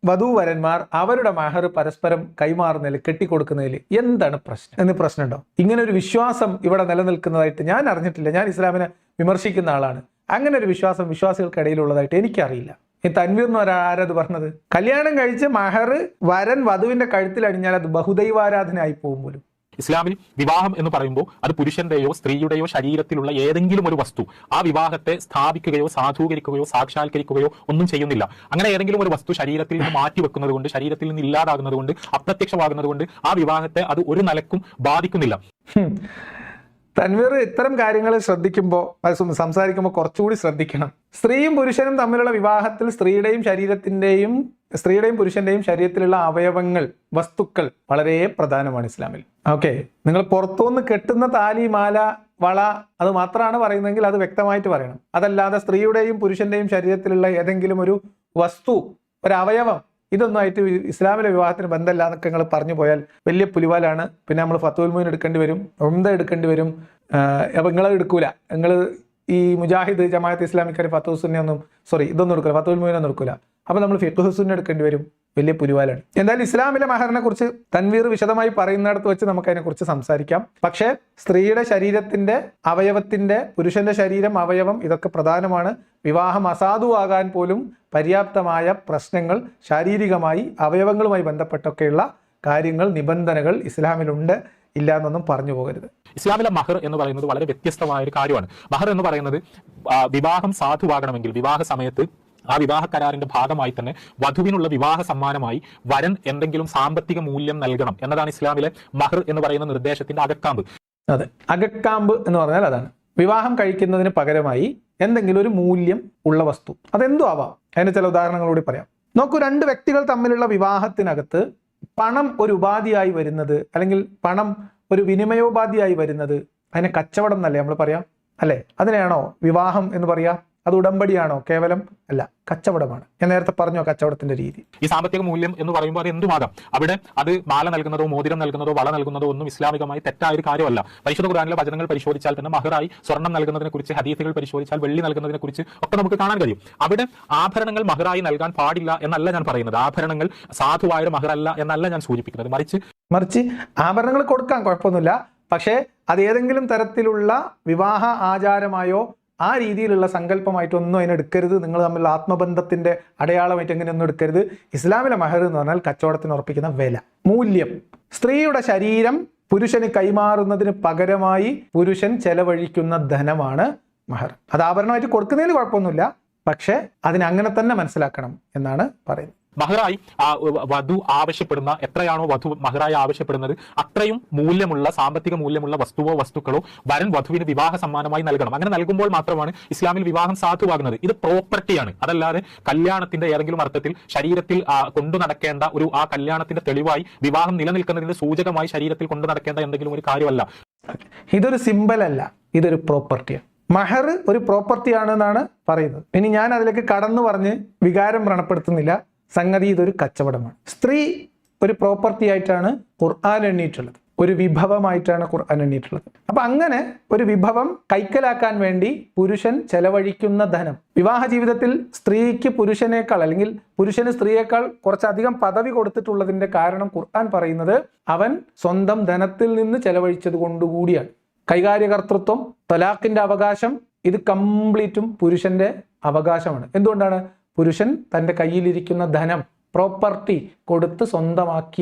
വധൂവരന്മാർ അവരുടെ മഹർ പരസ്പരം കൈമാറുന്നതിൽ, കെട്ടിക്കൊടുക്കുന്നതിൽ എന്താണ് പ്രശ്നം എന്ന് പ്രശ്നമുണ്ടോ? ഇങ്ങനെ ഒരു വിശ്വാസം ഇവിടെ നിലനിൽക്കുന്നതായിട്ട് ഞാൻ അറിഞ്ഞിട്ടില്ല. ഞാൻ ഇസ്ലാമിനെ വിമർശിക്കുന്ന ആളാണ്. അങ്ങനെ ഒരു വിശ്വാസം വിശ്വാസികൾക്കിടയിലുള്ളതായിട്ട് എനിക്കറിയില്ല. ഈ തൻവീറിന് ആരത് പറഞ്ഞത്? കല്യാണം കഴിച്ച് മഹർ വധുവിന്റെ കഴുത്തിൽ അണിഞ്ഞാൽ അത് ബഹുദൈവാരാധനയായി പോകും പോലും.
ഇസ്ലാമിൽ വിവാഹം എന്ന് പറയുമ്പോൾ അത് പുരുഷന്റെയോ സ്ത്രീയുടെയോ ശരീരത്തിലുള്ള ഏതെങ്കിലും ഒരു വസ്തു ആ വിവാഹത്തെ സ്ഥാപിക്കുകയോ സാധൂകരിക്കുകയോ സാക്ഷാത്കരിക്കുകയോ ഒന്നും ചെയ്യുന്നില്ല. അങ്ങനെ ഏതെങ്കിലും ഒരു വസ്തു ശരീരത്തിൽ നിന്ന് മാറ്റിവെക്കുന്നത് കൊണ്ട്, ശരീരത്തിൽ നിന്ന് ഇല്ലാതാകുന്നത് കൊണ്ട്, അപ്രത്യക്ഷമാകുന്നത് കൊണ്ട് ആ വിവാഹത്തെ അത് ഒരു നിലക്കും ബാധിക്കുന്നില്ല.
തൻവീർ ഇത്തരം കാര്യങ്ങൾ ശ്രദ്ധിക്കുമ്പോൾ, സംസാരിക്കുമ്പോൾ കുറച്ചുകൂടി ശ്രദ്ധിക്കണം. സ്ത്രീയും പുരുഷനും തമ്മിലുള്ള വിവാഹത്തിൽ സ്ത്രീയുടെയും പുരുഷന്റെയും ശരീരത്തിലുള്ള അവയവങ്ങൾ, വസ്തുക്കൾ വളരെ പ്രധാനമാണ് ഇസ്ലാമിൽ. ഓക്കെ, നിങ്ങൾ പുറത്തുനിന്ന് കെട്ടുന്ന താലി, മാല, വള അത് മാത്രമാണ് പറയുന്നതെങ്കിൽ അത് വ്യക്തമായിട്ട് പറയണം. അതല്ലാതെ സ്ത്രീയുടെയും പുരുഷന്റെയും ശരീരത്തിലുള്ള ഏതെങ്കിലും ഒരു വസ്തു, ഒരു അവയവം, ഇതൊന്നായിട്ട് ഇസ്ലാമിലെ വിവാഹത്തിന് ബന്ധമില്ലാന്നൊക്കെ നിങ്ങൾ പറഞ്ഞു പോയാൽ വലിയ പുലിവാലാണ്. പിന്നെ നമ്മൾ ഫത്തുൽ മുഈൻ എടുക്കേണ്ടി വരും, ഉംദ എടുക്കേണ്ടി വരും. അപ്പം നിങ്ങളത് എടുക്കൂല. നിങ്ങൾ ഈ മുജാഹിദ്, ജമാഅത്ത് ഇസ്ലാമിക്കാർ ഫത്തുൽ സുന്നയൊന്നും, ഇതൊന്നും എടുക്കില്ല, ഫത്തുൽ മുഈൻ ഒന്നും എടുക്കൂല. അപ്പം നമ്മൾ ഫിഖ്ഹ് സുന്ന എടുക്കേണ്ടി വരും. വലിയ പുലിവാലാണ്. എന്തായാലും ഇസ്ലാമിലെ മഹറിനെ കുറിച്ച് തൻവീർ വിശദമായി പറയുന്നിടത്ത് വെച്ച് നമുക്ക് അതിനെക്കുറിച്ച് സംസാരിക്കാം. പക്ഷേ സ്ത്രീയുടെ ശരീരത്തിന്റെ അവയവത്തിന്റെ, പുരുഷന്റെ ശരീരം, അവയവം ഇതൊക്കെ പ്രധാനമാണ്. വിവാഹം അസാധുവാകാൻ പോലും പര്യാപ്തമായ പ്രശ്നങ്ങൾ ശാരീരികമായി അവയവങ്ങളുമായി ബന്ധപ്പെട്ടൊക്കെയുള്ള കാര്യങ്ങൾ, നിബന്ധനകൾ ഇസ്ലാമിലുണ്ട്. ഇല്ല എന്നൊന്നും പറഞ്ഞു പോകരുത്.
ഇസ്ലാമിലെ മഹർ എന്ന് പറയുന്നത് വളരെ വ്യത്യസ്തമായ ഒരു കാര്യമാണ്. മഹർ എന്ന് പറയുന്നത് വിവാഹം സാധുവാകണമെങ്കിൽ വിവാഹ സമയത്ത് ആ വിവാഹ കരാറിന്റെ ഭാഗമായി തന്നെ വധുവിനുള്ള വിവാഹ സമ്മാനമായി വരൻ എന്തെങ്കിലും സാമ്പത്തിക മൂല്യം നൽകണം എന്നതാണ് ഇസ്ലാമിലെ മഹർ എന്ന് പറയുന്ന നിർദ്ദേശത്തിന്റെ അകക്കാമ്പ്.
അതെ, അകക്കാമ്പ് എന്ന് പറഞ്ഞാൽ അതാണ്. വിവാഹം കഴിക്കുന്നതിന് പകരമായി എന്തെങ്കിലും ഒരു മൂല്യം ഉള്ള വസ്തു, അതെന്തോ ആവാം. അതിന് ചില ഉദാഹരണങ്ങളൂടി പറയാം. നോക്കൂ, രണ്ട് വ്യക്തികൾ തമ്മിലുള്ള വിവാഹത്തിനകത്ത് പണം ഒരു ഉപാധിയായി വരുന്നത്, അല്ലെങ്കിൽ പണം ഒരു വിനിമയോപാധിയായി വരുന്നത്, അതിനെ കച്ചവടം എന്നല്ലേ നമ്മൾ പറയാം, അല്ലേ? അതിനെയാണോ വിവാഹം എന്ന് പറയാ? അത് ഉടമ്പടിയാണോ? കേവലം അല്ല, കച്ചവടമാണ്. ഞാൻ നേരത്തെ പറഞ്ഞോ കച്ചവടത്തിന്റെ രീതി.
ഈ സാമ്പത്തിക മൂല്യം എന്ന് പറയുമ്പോൾ അത് എന്തുമാകാം. അവിടെ അത് മാല നൽകുന്നതോ മോതിരം നൽകുന്നതോ വള നൽകുന്നതോ ഒന്നും ഇസ്ലാമികമായി തെറ്റായ ഒരു കാര്യമല്ല. പരിശുദ്ധ ഖുർആനിലെ വചനങ്ങൾ പരിശോധിച്ചാൽ തന്നെ മഹറായി സ്വർണ്ണം നൽകുന്നതിനെ കുറിച്ച്, ഹദീസുകൾ പരിശോധിച്ചാൽ വെള്ളി നൽകുന്നതിനെ കുറിച്ച് ഒക്കെ നമുക്ക് കാണാൻ കഴിയും. അവിടെ ആഭരണങ്ങൾ മഹറായി നൽകാൻ പാടില്ല എന്നല്ല ഞാൻ പറയുന്നത്. ആഭരണങ്ങൾ സാധുവായ മഹറല്ല എന്നല്ല ഞാൻ സൂചിപ്പിക്കുന്നത്.
മറിച്ച് ആഭരണങ്ങൾ കൊടുക്കാൻ കുഴപ്പമൊന്നുമില്ല. പക്ഷേ അത് ഏതെങ്കിലും തരത്തിലുള്ള വിവാഹ ആചാരമായോ ആ രീതിയിലുള്ള സങ്കല്പമായിട്ടൊന്നും അതിനെടുക്കരുത്. നിങ്ങൾ തമ്മിലുള്ള ആത്മബന്ധത്തിന്റെ അടയാളമായിട്ട് എങ്ങനെയൊന്നും എടുക്കരുത്. ഇസ്ലാമിലെ മഹർ എന്ന് പറഞ്ഞാൽ കച്ചവടത്തിന് ഉറപ്പിക്കുന്ന വില, മൂല്യം. സ്ത്രീയുടെ ശരീരം പുരുഷന് കൈമാറുന്നതിന് പകരമായി പുരുഷൻ ചെലവഴിക്കുന്ന ധനമാണ് മഹർ. അത് ആഭരണമായിട്ട് കൊടുക്കുന്നതിൽ കുഴപ്പമൊന്നുമില്ല, പക്ഷെ അതിനങ്ങനെ തന്നെ മനസ്സിലാക്കണം എന്നാണ് പറയുന്നത്.
മഹറായി വധു ആവശ്യപ്പെടുന്ന എത്രയാണോ വധു മഹറായി ആവശ്യപ്പെടുന്നത് അത്രയും മൂല്യമുള്ള സാമ്പത്തിക മൂല്യമുള്ള വസ്തുവോ വസ്തുക്കളോ വരൻ വധുവിന് വിവാഹ സമ്മാനമായി നൽകണം. അങ്ങനെ നൽകുമ്പോൾ മാത്രമാണ് ഇസ്ലാമിൽ വിവാഹം സാധുവാകുന്നത്. ഇത് പ്രോപ്പർട്ടിയാണ്, അതല്ലാതെ കല്യാണത്തിന്റെ ഏതെങ്കിലും അർത്ഥത്തിൽ ശരീരത്തിൽ കൊണ്ടു നടക്കേണ്ട ഒരു ആ കല്യാണത്തിന്റെ തെളിവായി വിവാഹം നിലനിൽക്കുന്നതിന്റെ സൂചകമായി ശരീരത്തിൽ കൊണ്ടു നടക്കേണ്ട എന്തെങ്കിലും ഒരു കാര്യമല്ല.
ഇതൊരു സിമ്പൽ അല്ല, ഇതൊരു പ്രോപ്പർട്ടിയാണ്. മഹർ ഒരു പ്രോപ്പർട്ടിയാണെന്നാണ് പറയുന്നത്. ഇനി ഞാൻ അതിലേക്ക് കടന്നു പറഞ്ഞ് വികാരം വ്രണപ്പെടുത്തുന്നില്ല. സംഗതി ഇതൊരു കച്ചവടമാണ്. സ്ത്രീ ഒരു പ്രോപ്പർട്ടി ആയിട്ടാണ് ഖുർആൻ എണ്ണിയിട്ടുള്ളത്, ഒരു വിഭവമായിട്ടാണ് ഖുർആൻ എണ്ണിയിട്ടുള്ളത്. അപ്പൊ അങ്ങനെ ഒരു വിഭവം കൈക്കലാക്കാൻ വേണ്ടി പുരുഷൻ ചെലവഴിക്കുന്ന ധനം, വിവാഹ ജീവിതത്തിൽ സ്ത്രീക്ക് പുരുഷനേക്കാൾ അല്ലെങ്കിൽ പുരുഷന് സ്ത്രീയേക്കാൾ കുറച്ചധികം പദവി കൊടുത്തിട്ടുള്ളതിന്റെ കാരണം ഖുർആൻ പറയുന്നത് അവൻ സ്വന്തം ധനത്തിൽ നിന്ന് ചെലവഴിച്ചത് കൊണ്ടുകൂടിയാണ്. കൈകാര്യകർത്തൃത്വം, തലാഖിന്റെ അവകാശം, ഇത് കംപ്ലീറ്റും പുരുഷന്റെ അവകാശമാണ്. എന്തുകൊണ്ടാണ്? പുരുഷൻ തൻ്റെ കയ്യിലിരിക്കുന്ന ധനം, പ്രോപ്പർട്ടി കൊടുത്ത്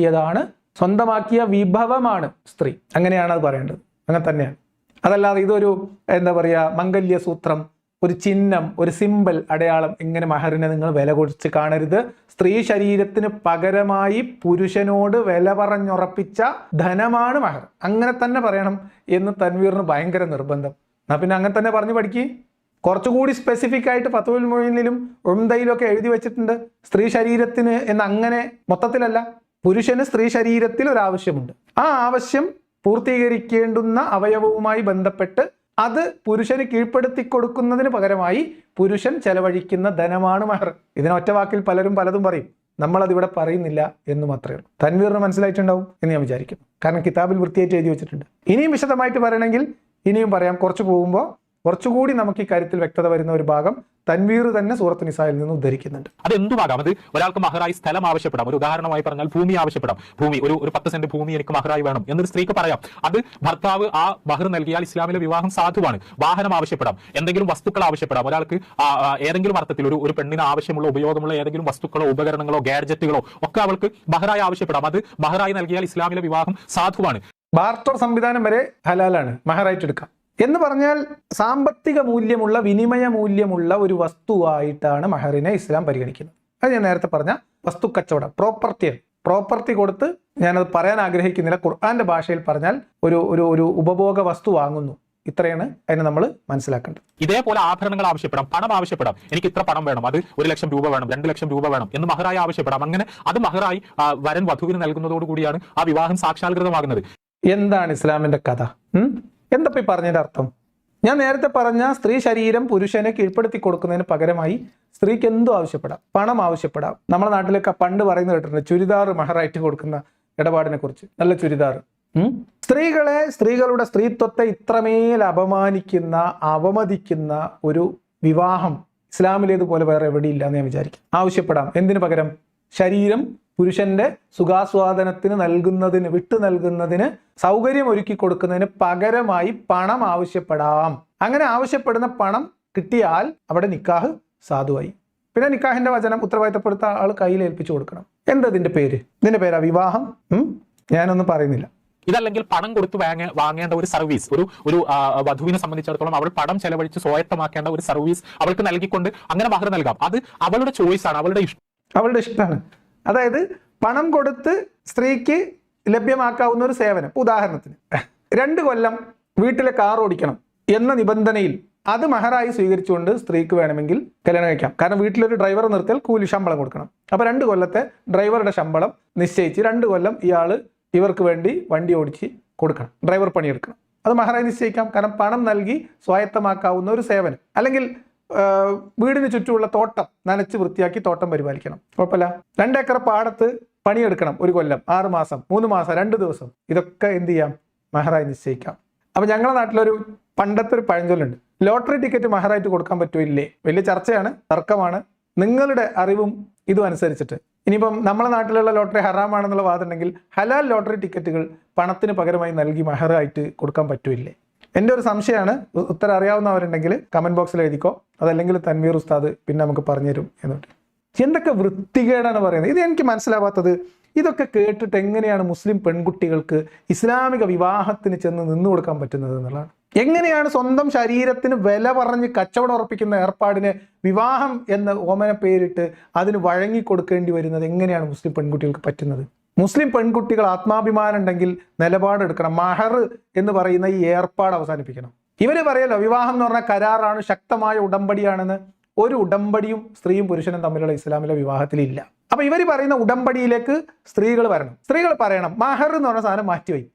സ്വന്തമാക്കിയ വിഭവമാണ് സ്ത്രീ. അങ്ങനെയാണ് അത് പറയേണ്ടത്, അങ്ങനെ തന്നെയാണ്. അതല്ലാതെ ഇതൊരു എന്താ പറയുക മംഗല്യസൂത്രം, ഒരു ചിഹ്നം, ഒരു സിമ്പൽ, അടയാളം, ഇങ്ങനെ മഹറിനെ നിങ്ങൾ വില കൊടുത്ത് കാണരുത്. സ്ത്രീ ശരീരത്തിന് പകരമായി പുരുഷനോട് വില പറഞ്ഞുറപ്പിച്ച ധനമാണ് മഹർ. അങ്ങനെ തന്നെ പറയണം എന്ന് തൻവീറിന് ഭയങ്കര നിർബന്ധം. എന്നാ പിന്നെ അങ്ങനെ തന്നെ പറഞ്ഞു പഠിക്ക്. കുറച്ചുകൂടി സ്പെസിഫിക് ആയിട്ട് ഫത്വൽ മുഈനിലും ഉംദയിലും ഒക്കെ എഴുതി വെച്ചിട്ടുണ്ട് സ്ത്രീ ശരീരത്തിന് എന്ന്. അങ്ങനെ മൊത്തത്തിലല്ല, പുരുഷന് സ്ത്രീ ശരീരത്തിൽ ഒരു ആവശ്യമുണ്ട്. ആ ആവശ്യം പൂർത്തീകരിക്കേണ്ടുന്ന അവയവവുമായി ബന്ധപ്പെട്ട് അത് പുരുഷന് കീഴ്പ്പെടുത്തി കൊടുക്കുന്നതിന് പകരമായി പുരുഷൻ ചെലവഴിക്കുന്ന ധനമാണ് മഹർ. ഇതിനൊറ്റ വാക്കിൽ പലരും പലതും പറയും, നമ്മളതിവിടെ പറയുന്നില്ല എന്ന് മാത്രമേ ഉള്ളൂ. തൻവീറിന് മനസ്സിലായിട്ടുണ്ടാവും എന്ന് ഞാൻ വിചാരിക്കുന്നു, കാരണം കിതാബിൽ വൃത്തിയായിട്ട് എഴുതി വെച്ചിട്ടുണ്ട്. ഇനിയും വിശദമായിട്ട് പറയണമെങ്കിൽ ഇനിയും പറയാം. കുറച്ച് പോകുമ്പോൾ കുറച്ചുകൂടി നമുക്ക് ഈ കാര്യത്തിൽ വ്യക്തത വരുന്ന ഒരു ഭാഗം തൻവീർ തന്നെ സൂറത്ത് നിസായിൽ നിന്ന് ഉദ്ധരിക്കുന്നുണ്ട്.
അത് എന്തുമാകാം. അത് ഒരാൾക്ക് മഹറായി സ്ഥലം ആവശ്യപ്പെടാം. ഒരു ഉദാഹരണമായി പറഞ്ഞാൽ ഭൂമി ആവശ്യപ്പെടാം. ഭൂമി ഒരു 10 സെന്റ് ഭൂമി എനിക്ക് മഹറായി വേണം എന്നൊരു സ്ത്രീക്ക് പറയാം. അത് ഭർത്താവ് ആ മഹർ നൽകിയാൽ ഇസ്ലാമിലെ വിവാഹം സാധുവാണ്. വാഹനം ആവശ്യപ്പെടാം, എന്തെങ്കിലും വസ്തുക്കൾ ആവശ്യപ്പെടാം. ഒരാൾക്ക് ഏതെങ്കിലും അർത്ഥത്തിൽ ഒരു പെണ്ണിന് ആവശ്യമുള്ള ഉപയോഗമുള്ള ഏതെങ്കിലും വസ്തുക്കളോ ഉപകരണങ്ങളോ ഗാഡ്ജറ്റുകളോ ഒക്കെ അവൾക്ക് മഹറായി ആവശ്യപ്പെടാം. അത് മഹറായി നൽകിയാൽ ഇസ്ലാമിലെ വിവാഹം സാധുവാണ്.
ബാർട്ടർ സംവിധാനം വരെ ഹലാലാണ്, മഹറായിട്ട് എടുക്കാം. എന്ന് പറഞ്ഞാൽ സാമ്പത്തിക മൂല്യമുള്ള, വിനിമയ മൂല്യമുള്ള ഒരു വസ്തുവായിട്ടാണ് മഹറിനെ ഇസ്ലാം പരിഗണിക്കുന്നത്. അത് ഞാൻ നേരത്തെ പറഞ്ഞ വസ്തു കച്ചവടം, പ്രോപ്പർട്ടിയാണ്. പ്രോപ്പർട്ടി കൊടുത്ത്, ഞാനത് പറയാൻ ആഗ്രഹിക്കുന്നില്ല, ഖുർആന്റെ ഭാഷയിൽ പറഞ്ഞാൽ ഒരു ഉപഭോഗ വസ്തു വാങ്ങുന്നു. ഇത്രയാണ് അതിനെ നമ്മൾ മനസ്സിലാക്കേണ്ടത്.
ഇതേപോലെ ആഭരണങ്ങൾ ആവശ്യപ്പെടാം, പണം ആവശ്യപ്പെടാം. എനിക്ക് ഇത്ര പണം വേണം, അത് 1 ലക്ഷം രൂപ വേണം, 2 ലക്ഷം രൂപ വേണം എന്ന് മഹറായി ആവശ്യപ്പെടാം. അങ്ങനെ അത് മഹറായി വരൻ വധുവിന് നൽകുന്നതോടുകൂടിയാണ് ആ വിവാഹം സാക്ഷാത്കൃതമാകുന്നത്.
എന്താണ് ഇസ്ലാമിന്റെ കഥ? എന്തപ്പോ ഈ പറഞ്ഞതിന്റെ അർത്ഥം? ഞാൻ നേരത്തെ പറഞ്ഞ സ്ത്രീ ശരീരം പുരുഷനെ കീഴ്പ്പെടുത്തി കൊടുക്കുന്നതിന് പകരമായി സ്ത്രീക്ക് എന്തും ആവശ്യപ്പെടാം, പണം ആവശ്യപ്പെടാം. നമ്മുടെ നാട്ടിലൊക്കെ പണ്ട് പറയുന്നത് കേട്ടിട്ടുണ്ട്, ചുരിദാർ മഹറായിട്ട് കൊടുക്കുന്ന ഇടപാടിനെ കുറിച്ച്. നല്ല ചുരിദാർ. സ്ത്രീകളുടെ സ്ത്രീത്വത്തെ ഇത്രമേൽ അപമാനിക്കുന്ന, അവമതിക്കുന്ന ഒരു വിവാഹം ഇസ്ലാമിലേതുപോലെ വേറെ എവിടെയില്ല എന്ന് ഞാൻ വിചാരിക്കും. ആവശ്യപ്പെടാം. എന്തിനു പകരം? ശരീരം പുരുഷന്റെ സുഖാസ്വാദനത്തിന് വിട്ടു നൽകുന്നതിന് സൗകര്യം ഒരുക്കി കൊടുക്കുന്നതിന് പകരമായി പണം ആവശ്യപ്പെടാം. അങ്ങനെ ആവശ്യപ്പെടുന്ന പണം കിട്ടിയാൽ അവിടെ നിക്കാഹ് സാധുവായി. പിന്നെ നിക്കാഹിന്റെ വചനം ഉത്തരവാദിത്തപ്പെടുത്ത ആൾ കയ്യിൽ ഏൽപ്പിച്ചു കൊടുക്കണം. എന്തതിന്റെ പേര്? ഇതിന്റെ പേരാ വിവാഹം. ഞാനൊന്നും പറയുന്നില്ല.
ഇതല്ലെങ്കിൽ പണം കൊടുത്ത് വാങ്ങേണ്ട ഒരു സർവീസ്, ഒരു വധുവിനെ സംബന്ധിച്ചിടത്തോളം അവൾ പണം ചെലവഴിച്ച് സ്വായത്തമാക്കേണ്ട ഒരു സർവീസ് അവൾക്ക് നൽകിക്കൊണ്ട് അങ്ങനെ മഹർ നൽകാം. അത് അവളുടെ ചോയ്സ് ആണ്, അവളുടെ
ഇഷ്ടമാണ്. അതായത് പണം കൊടുത്ത് സ്ത്രീക്ക് ലഭ്യമാക്കാവുന്ന ഒരു സേവനം. ഉദാഹരണത്തിന് 2 കൊല്ലം വീട്ടിലെ കാർ ഓടിക്കണം എന്ന നിബന്ധനയിൽ അത് മഹറായി സ്വീകരിച്ചുകൊണ്ട് സ്ത്രീക്ക് വേണമെങ്കിൽ കല്യാണം കഴിക്കാം. കാരണം വീട്ടിലൊരു ഡ്രൈവറെ നിർത്തിയാൽ കൂലി ശമ്പളം കൊടുക്കണം. അപ്പൊ 2 കൊല്ലത്തെ ഡ്രൈവറുടെ ശമ്പളം നിശ്ചയിച്ച് 2 കൊല്ലം ഇവർക്ക് വേണ്ടി വണ്ടി ഓടിച്ച് കൊടുക്കണം, ഡ്രൈവർ പണിയെടുക്കണം. അത് മഹറായി നിശ്ചയിക്കാം. കാരണം പണം നൽകി സ്വായത്തമാക്കാവുന്ന ഒരു സേവനം. അല്ലെങ്കിൽ വീടിന് ചുറ്റുമുള്ള തോട്ടം നനച്ച് വൃത്തിയാക്കി തോട്ടം പരിപാലിക്കണം, കുഴപ്പമില്ല. 2 ഏക്കർ പാടത്ത് പണിയെടുക്കണം 1 കൊല്ലം, 6 മാസം, 3 മാസം, 2 ദിവസം. ഇതൊക്കെ എന്ത് ചെയ്യാം? മഹറായി നിശ്ചയിക്കാം. അപ്പൊ ഞങ്ങളുടെ നാട്ടിലൊരു പണ്ടത്തെ ഒരു പഴഞ്ചൊല്ലുണ്ട്, ലോട്ടറി ടിക്കറ്റ് മഹറായിട്ട് കൊടുക്കാൻ പറ്റുമോ ഇല്ലേ? വലിയ ചർച്ചയാണ്, തർക്കമാണ്. നിങ്ങളുടെ അറിവും ഇതും അനുസരിച്ചിട്ട് ഇനിയിപ്പം നമ്മുടെ നാട്ടിലുള്ള ലോട്ടറി ഹറാമാണെന്നുള്ള വാദമുണ്ടെങ്കിൽ ഹലാൽ ലോട്ടറി ടിക്കറ്റുകൾ പണത്തിന് പകരമായി നൽകി മഹറായിട്ട് കൊടുക്കാൻ പറ്റൂല്ലേ? എൻ്റെ ഒരു സംശയമാണ്. ഉത്തരം അറിയാവുന്നവരുണ്ടെങ്കിൽ കമന്റ് ബോക്സിൽ എഴുതിക്കോ, അതല്ലെങ്കിൽ തൻവീർ ഉസ്താദ് പിന്നെ നമുക്ക് പറഞ്ഞുതരും എന്നിട്ട്. എന്തൊക്കെ വൃത്തികേടാണ് പറയുന്നത്. ഇത് എനിക്ക് മനസ്സിലാവാത്തത്, ഇതൊക്കെ കേട്ടിട്ട് എങ്ങനെയാണ് മുസ്ലിം പെൺകുട്ടികൾക്ക് ഇസ്ലാമിക വിവാഹത്തിന് ചെന്ന് നിന്നു കൊടുക്കാൻ പറ്റുന്നത് എന്നുള്ളതാണ്. എങ്ങനെയാണ് സ്വന്തം ശരീരത്തിന് വില പറഞ്ഞ് കച്ചവടം ഉറപ്പിക്കുന്ന ഏർപ്പാടിന് വിവാഹം എന്ന ഓമന പേരിട്ട് അതിന് വഴങ്ങി കൊടുക്കേണ്ടി വരുന്നത് എങ്ങനെയാണ് മുസ്ലിം പെൺകുട്ടികൾക്ക് പറ്റുന്നത്? മുസ്ലിം പെൺകുട്ടികൾ ആത്മാഭിമാനം ഉണ്ടെങ്കിൽ നിലപാടെടുക്കണം. മഹർ എന്ന് പറയുന്ന ഈ ഏർപ്പാട് അവസാനിപ്പിക്കണം. ഇവര് പറയല്ലോ വിവാഹം എന്ന് പറഞ്ഞാൽ കരാറാണ്, ശക്തമായ ഉടമ്പടിയാണെന്ന്. ഒരു ഉടമ്പടിയും സ്ത്രീയും പുരുഷനും തമ്മിലുള്ള ഇസ്ലാമിലെ വിവാഹത്തിൽ ഇല്ല. അപ്പൊ ഇവർ പറയുന്ന ഉടമ്പടിയിലേക്ക് സ്ത്രീകൾ വരണം. സ്ത്രീകൾ പറയണം മഹർ എന്ന് പറഞ്ഞ സാധനം മാറ്റിവെയ്,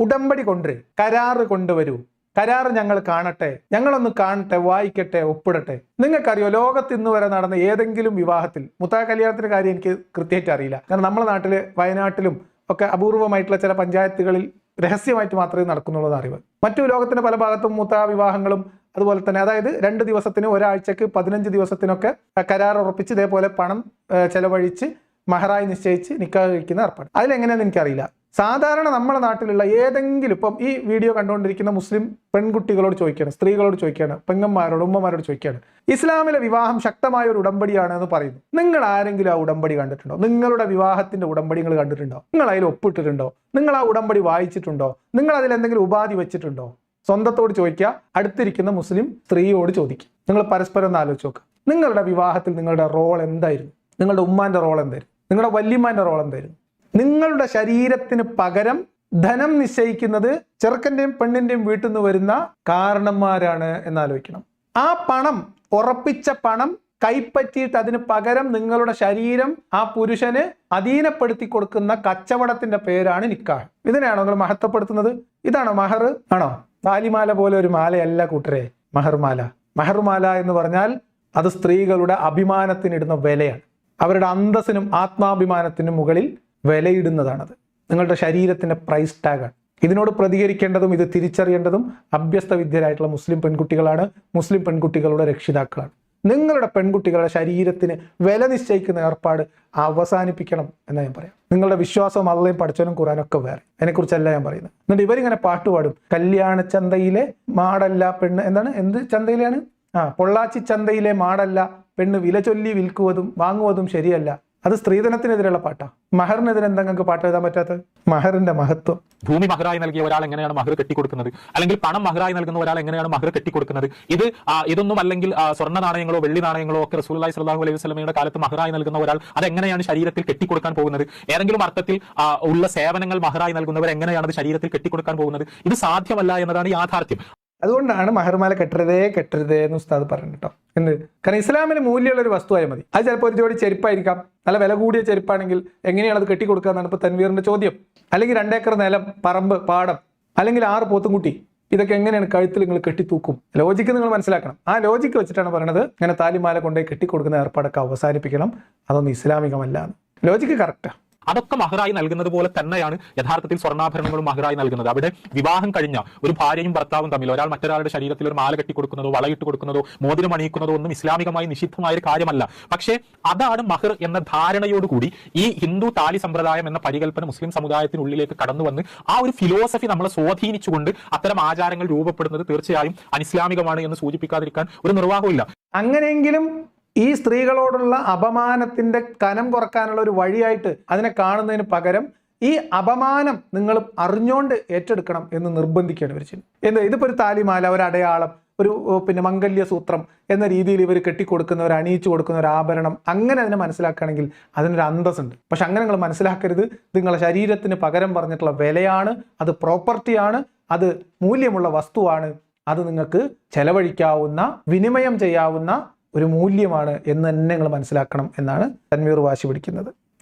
ഉടമ്പടി കൊണ്ടുവരൂ, കരാറ് കൊണ്ടുവരൂ, കരാറ് ഞങ്ങൾ കാണട്ടെ, ഞങ്ങളൊന്ന് കാണട്ടെ, വായിക്കട്ടെ, ഒപ്പിടട്ടെ. നിങ്ങൾക്കറിയോ ലോകത്ത് ഇന്ന് വരെ നടന്ന ഏതെങ്കിലും വിവാഹത്തിൽ, മുത്താ കല്യാണത്തിന്റെ കാര്യം എനിക്ക് കൃത്യമായിട്ട് അറിയില്ല, കാരണം നമ്മുടെ നാട്ടില് വയനാട്ടിലും ഒക്കെ അപൂർവമായിട്ടുള്ള ചില പഞ്ചായത്തുകളിൽ രഹസ്യമായിട്ട് മാത്രമേ നടക്കുന്നുള്ളൂ അറിവ്. മറ്റു ലോകത്തിന്റെ പല ഭാഗത്തും മുത്താ വിവാഹങ്ങളും അതുപോലെ തന്നെ, അതായത് 2 ദിവസത്തിന്, ഒരാഴ്ചക്ക്, 15 ദിവസത്തിനൊക്കെ കരാർ ഉറപ്പിച്ച് ഇതേപോലെ പണം ചെലവഴിച്ച് മഹറായി നിശ്ചയിച്ച് നിക്കാഹ് കഴിക്കുന്ന ഏർപ്പാട്. അതിലെങ്ങനെയാണെന്ന് എനിക്കറിയില്ല. സാധാരണ നമ്മുടെ നാട്ടിലുള്ള ഏതെങ്കിലും, ഇപ്പം ഈ വീഡിയോ കണ്ടുകൊണ്ടിരിക്കുന്ന മുസ്ലിം പെൺകുട്ടികളോട് ചോദിക്കുകയാണ്, സ്ത്രീകളോട് ചോദിക്കുകയാണ്, പെങ്ങന്മാരോട്, ഉമ്മമാരോട് ചോദിക്കുകയാണ്, ഇസ്ലാമിലെ വിവാഹം ശക്തമായ ഒരു ഉടമ്പടിയാണ് എന്ന് പറയുന്നു. നിങ്ങൾ ആരെങ്കിലും ആ ഉടമ്പടി കണ്ടിട്ടുണ്ടോ? നിങ്ങളുടെ വിവാഹത്തിന്റെ ഉടമ്പടി നിങ്ങൾ കണ്ടിട്ടുണ്ടോ? നിങ്ങൾ അതിൽ ഒപ്പിട്ടിട്ടുണ്ടോ? നിങ്ങൾ ആ ഉടമ്പടി വായിച്ചിട്ടുണ്ടോ? നിങ്ങൾ അതിൽ എന്തെങ്കിലും ഉപാധി വെച്ചിട്ടുണ്ടോ? സ്വന്തത്തോട് ചോദിക്കുക, അടുത്തിരിക്കുന്ന മുസ്ലിം സ്ത്രീയോട് ചോദിക്കുക. നിങ്ങൾ പരസ്പരം ഒന്ന് ആലോചിച്ച് നോക്കുക. നിങ്ങളുടെ വിവാഹത്തിൽ നിങ്ങളുടെ റോൾ എന്തായിരുന്നു? നിങ്ങളുടെ ഉമ്മാന്റെ റോൾ എന്തായിരുന്നു? നിങ്ങളുടെ വല്യമ്മാന്റെ റോൾ എന്തായിരുന്നു? നിങ്ങളുടെ ശരീരത്തിന് പകരം ധനം നിശ്ചയിക്കുന്നത് ചെറുക്കന്റെയും പെണ്ണിന്റെയും വീട്ടിൽ നിന്ന് വരുന്ന കാരണന്മാരാണ് എന്നാലോചിക്കണം. ആ പണം, ഉറപ്പിച്ച പണം കൈപ്പറ്റിയിട്ട് അതിന് പകരം നിങ്ങളുടെ ശരീരം ആ പുരുഷന് അധീനപ്പെടുത്തി കൊടുക്കുന്ന കച്ചവടത്തിന്റെ പേരാണ് നിക്കാഹ്. ഇതിനെയാണോ നിങ്ങൾ മഹത്വപ്പെടുത്തുന്നത്? ഇതാണോ മഹർ? ആണോ? താലിമാല പോലെ ഒരു മാലയല്ല കൂട്ടരെ മഹർമാല. മഹർമാല എന്ന് പറഞ്ഞാൽ അത് സ്ത്രീകളുടെ അഭിമാനത്തിനിടുന്ന വിലയാണ്. അവരുടെ അന്തസ്സിനും ആത്മാഭിമാനത്തിനും മുകളിൽ വിലയിടുന്നതാണത്. നിങ്ങളുടെ ശരീരത്തിന്റെ പ്രൈസ് ടാഗാണ്. ഇതിനോട് പ്രതികരിക്കേണ്ടതും ഇത് തിരിച്ചറിയേണ്ടതും അഭ്യസ്ത വിദ്യരായിട്ടുള്ള മുസ്ലിം പെൺകുട്ടികളാണ്, മുസ്ലിം പെൺകുട്ടികളുടെ രക്ഷിതാക്കളാണ്. നിങ്ങളുടെ പെൺകുട്ടികളുടെ ശരീരത്തിന് വില നിശ്ചയിക്കുന്ന ഏർപ്പാട് അവസാനിപ്പിക്കണം എന്ന് ഞാൻ പറയാം. നിങ്ങളുടെ വിശ്വാസവും അള്ളയും പഠിച്ചവനും ഖുറാനൊക്കെ വേറെ, അതിനെക്കുറിച്ചല്ല ഞാൻ പറയുന്നത്. എന്നിട്ട് ഇവരിങ്ങനെ പാട്ടുപാടും, കല്യാണ ചന്തയിലെ മാടല്ല പെണ്ണ്, എന്താണ്, എന്ത് ചന്തയിലാണ്? പൊള്ളാച്ചി ചന്തയിലെ മാടല്ല പെണ്ണ്, വില ചൊല്ലി വിൽക്കുവതും വാങ്ങുവതും ശരിയല്ല. അത് സ്ത്രീധനത്തിനെതിരെയുള്ള പാട്ടാ. മഹറിനെതിരെ എന്താ നിങ്ങൾക്ക് പാട്ട് എഴുതാൻ പറ്റാത്തത്? മഹറിന്റെ മഹത്വം.
ഭൂമി മഹറായി നൽകിയ ഒരാൾ എങ്ങനെയാണ് മഹർ കെട്ടിക്കൊടുക്കുന്നത്, അല്ലെങ്കിൽ പണം മഹറായി നൽകുന്ന ഒരാൾ എങ്ങനെയാണ് മഹർ കെട്ടിക്കൊടുക്കുന്നത്? ഇതൊന്നും അല്ലെങ്കിൽ സ്വർണ്ണ നാണയങ്ങളോ വെള്ളി നാണയങ്ങളോ ഒക്കെ റസൂലുള്ളാഹി സ്വല്ലല്ലാഹു അലൈഹി വസല്ലമയുടെ കാലത്ത് മഹറായി നൽകുന്ന ഒരാൾ അതെങ്ങനെയാണ് ശരീരത്തിൽ കെട്ടിക്കൊടുക്കാൻ പോകുന്നത്? ഏതെങ്കിലും അർത്ഥത്തിൽ ഉള്ള സേവനങ്ങൾ മഹറായി നൽകുന്നവർ എങ്ങനെയാണ് അത് ശരീരത്തിൽ കെട്ടിക്കൊടുക്കാൻ പോകുന്നത്? ഇത് സാധ്യമല്ല എന്നതാണ് യാഥാർത്ഥ്യം.
അതുകൊണ്ടാണ് മഹർമാല കെട്ടരുതേ എന്ന് ഉസ്താദ് പറഞ്ഞു കേട്ടോ. എന്ത്? കാരണം ഇസ്ലാമിന് മൂല്യമുള്ള ഒരു വസ്തുവായ മതി. അത് ചിലപ്പോൾ ഒരു ജോഡി ചെരുപ്പായിരിക്കാം, നല്ല വില കൂടിയ ചെരുപ്പാണെങ്കിൽ എങ്ങനെയാണ് അത് കെട്ടിക്കൊടുക്കുക എന്നാണ് ഇപ്പൊ തൻവീറിന്റെ ചോദ്യം. അല്ലെങ്കിൽ 2 ഏക്കർ നിലം, പറമ്പ്, പാടം, അല്ലെങ്കിൽ 6 പോത്തുംകുട്ടി, ഇതൊക്കെ എങ്ങനെയാണ് കഴുത്തിൽ നിങ്ങൾ കെട്ടിത്തൂക്കും? ലോജിക്ക് നിങ്ങൾ മനസ്സിലാക്കണം. ആ ലോജിക്ക് വെച്ചിട്ടാണ് പറയുന്നത് ഇങ്ങനെ താലിമാല കൊണ്ടുപോയി കെട്ടിക്കൊടുക്കുന്ന ഏർപ്പാടൊക്കെ അവസാനിപ്പിക്കണം, അതൊന്നും ഇസ്ലാമികമല്ല. Logic correct.
അതൊക്കെ മഹറായി നൽകുന്നത് പോലെ തന്നെയാണ് യഥാർത്ഥത്തിൽ സ്വർണ്ണാഭരണങ്ങളും മഹറായി നൽകുന്നത്. അവിടെ വിവാഹം കഴിഞ്ഞ ഒരു ഭാര്യയും ഭർത്താവും തമ്മിൽ ഒരാൾ മറ്റൊരാളുടെ ശരീരത്തിൽ ഒരു മാല കെട്ടിക്കൊടുക്കുന്നതോ വളയിട്ട് കൊടുക്കുന്നതോ മോതിരം അണിയിക്കുന്നതോ ഒന്നും ഇസ്ലാമികമായി നിഷിദ്ധമായ ഒരു കാര്യമല്ല. പക്ഷേ അതാണ് മഹർ എന്ന ധാരണയോടുകൂടി ഈ ഹിന്ദു താലി സമ്പ്രദായം എന്ന പരികല്പന മുസ്ലിം സമുദായത്തിനുള്ളിലേക്ക് കടന്നു വന്ന് ആ ഒരു ഫിലോസഫി നമ്മളെ സ്വാധീനിച്ചുകൊണ്ട് അത്തരം ആചാരങ്ങൾ രൂപപ്പെടുന്നത് തീർച്ചയായും അനിസ്ലാമികമാണ് എന്ന് സൂചിപ്പിക്കാതിരിക്കാൻ ഒരു നിർവാഹമില്ല.
അങ്ങനെയെങ്കിലും ഈ സ്ത്രീകളോടുള്ള അപമാനത്തിന്റെ കനം കുറക്കാനുള്ള ഒരു വഴിയായിട്ട് അതിനെ കാണുന്നതിന് പകരം ഈ അപമാനം നിങ്ങൾ അറിഞ്ഞുകൊണ്ട് ഏറ്റെടുക്കണം എന്ന് നിർബന്ധിക്കുകയാണ് ഇവർ ചെയ്യുന്നത്. എന്താ, ഇതിപ്പോ ഒരു താലിമാല, ഒരു അടയാളം, ഒരു മംഗല്യ സൂത്രം എന്ന രീതിയിൽ ഇവർ കെട്ടിക്കൊടുക്കുന്നവർ, അണിയിച്ചു കൊടുക്കുന്ന ഒരു ആഭരണം, അങ്ങനെ അതിനെ മനസ്സിലാക്കുകയാണെങ്കിൽ അതിനൊരു അന്തസ്സുണ്ട്. പക്ഷെ അങ്ങനെ നിങ്ങൾ മനസ്സിലാക്കരുത്. നിങ്ങളുടെ ശരീരത്തിന് പകരം പറഞ്ഞിട്ടുള്ള വിലയാണ്, അത് പ്രോപ്പർട്ടിയാണ്, അത് മൂല്യമുള്ള വസ്തുവാണ്, അത് നിങ്ങൾക്ക് ചെലവഴിക്കാവുന്ന, വിനിമയം ചെയ്യാവുന്ന ഒരു മൂല്യമാണ് എന്ന് തന്നെ നിങ്ങൾ മനസ്സിലാക്കണം എന്നാണ് തൻവീർ വാശി പിടിക്കുന്നത്.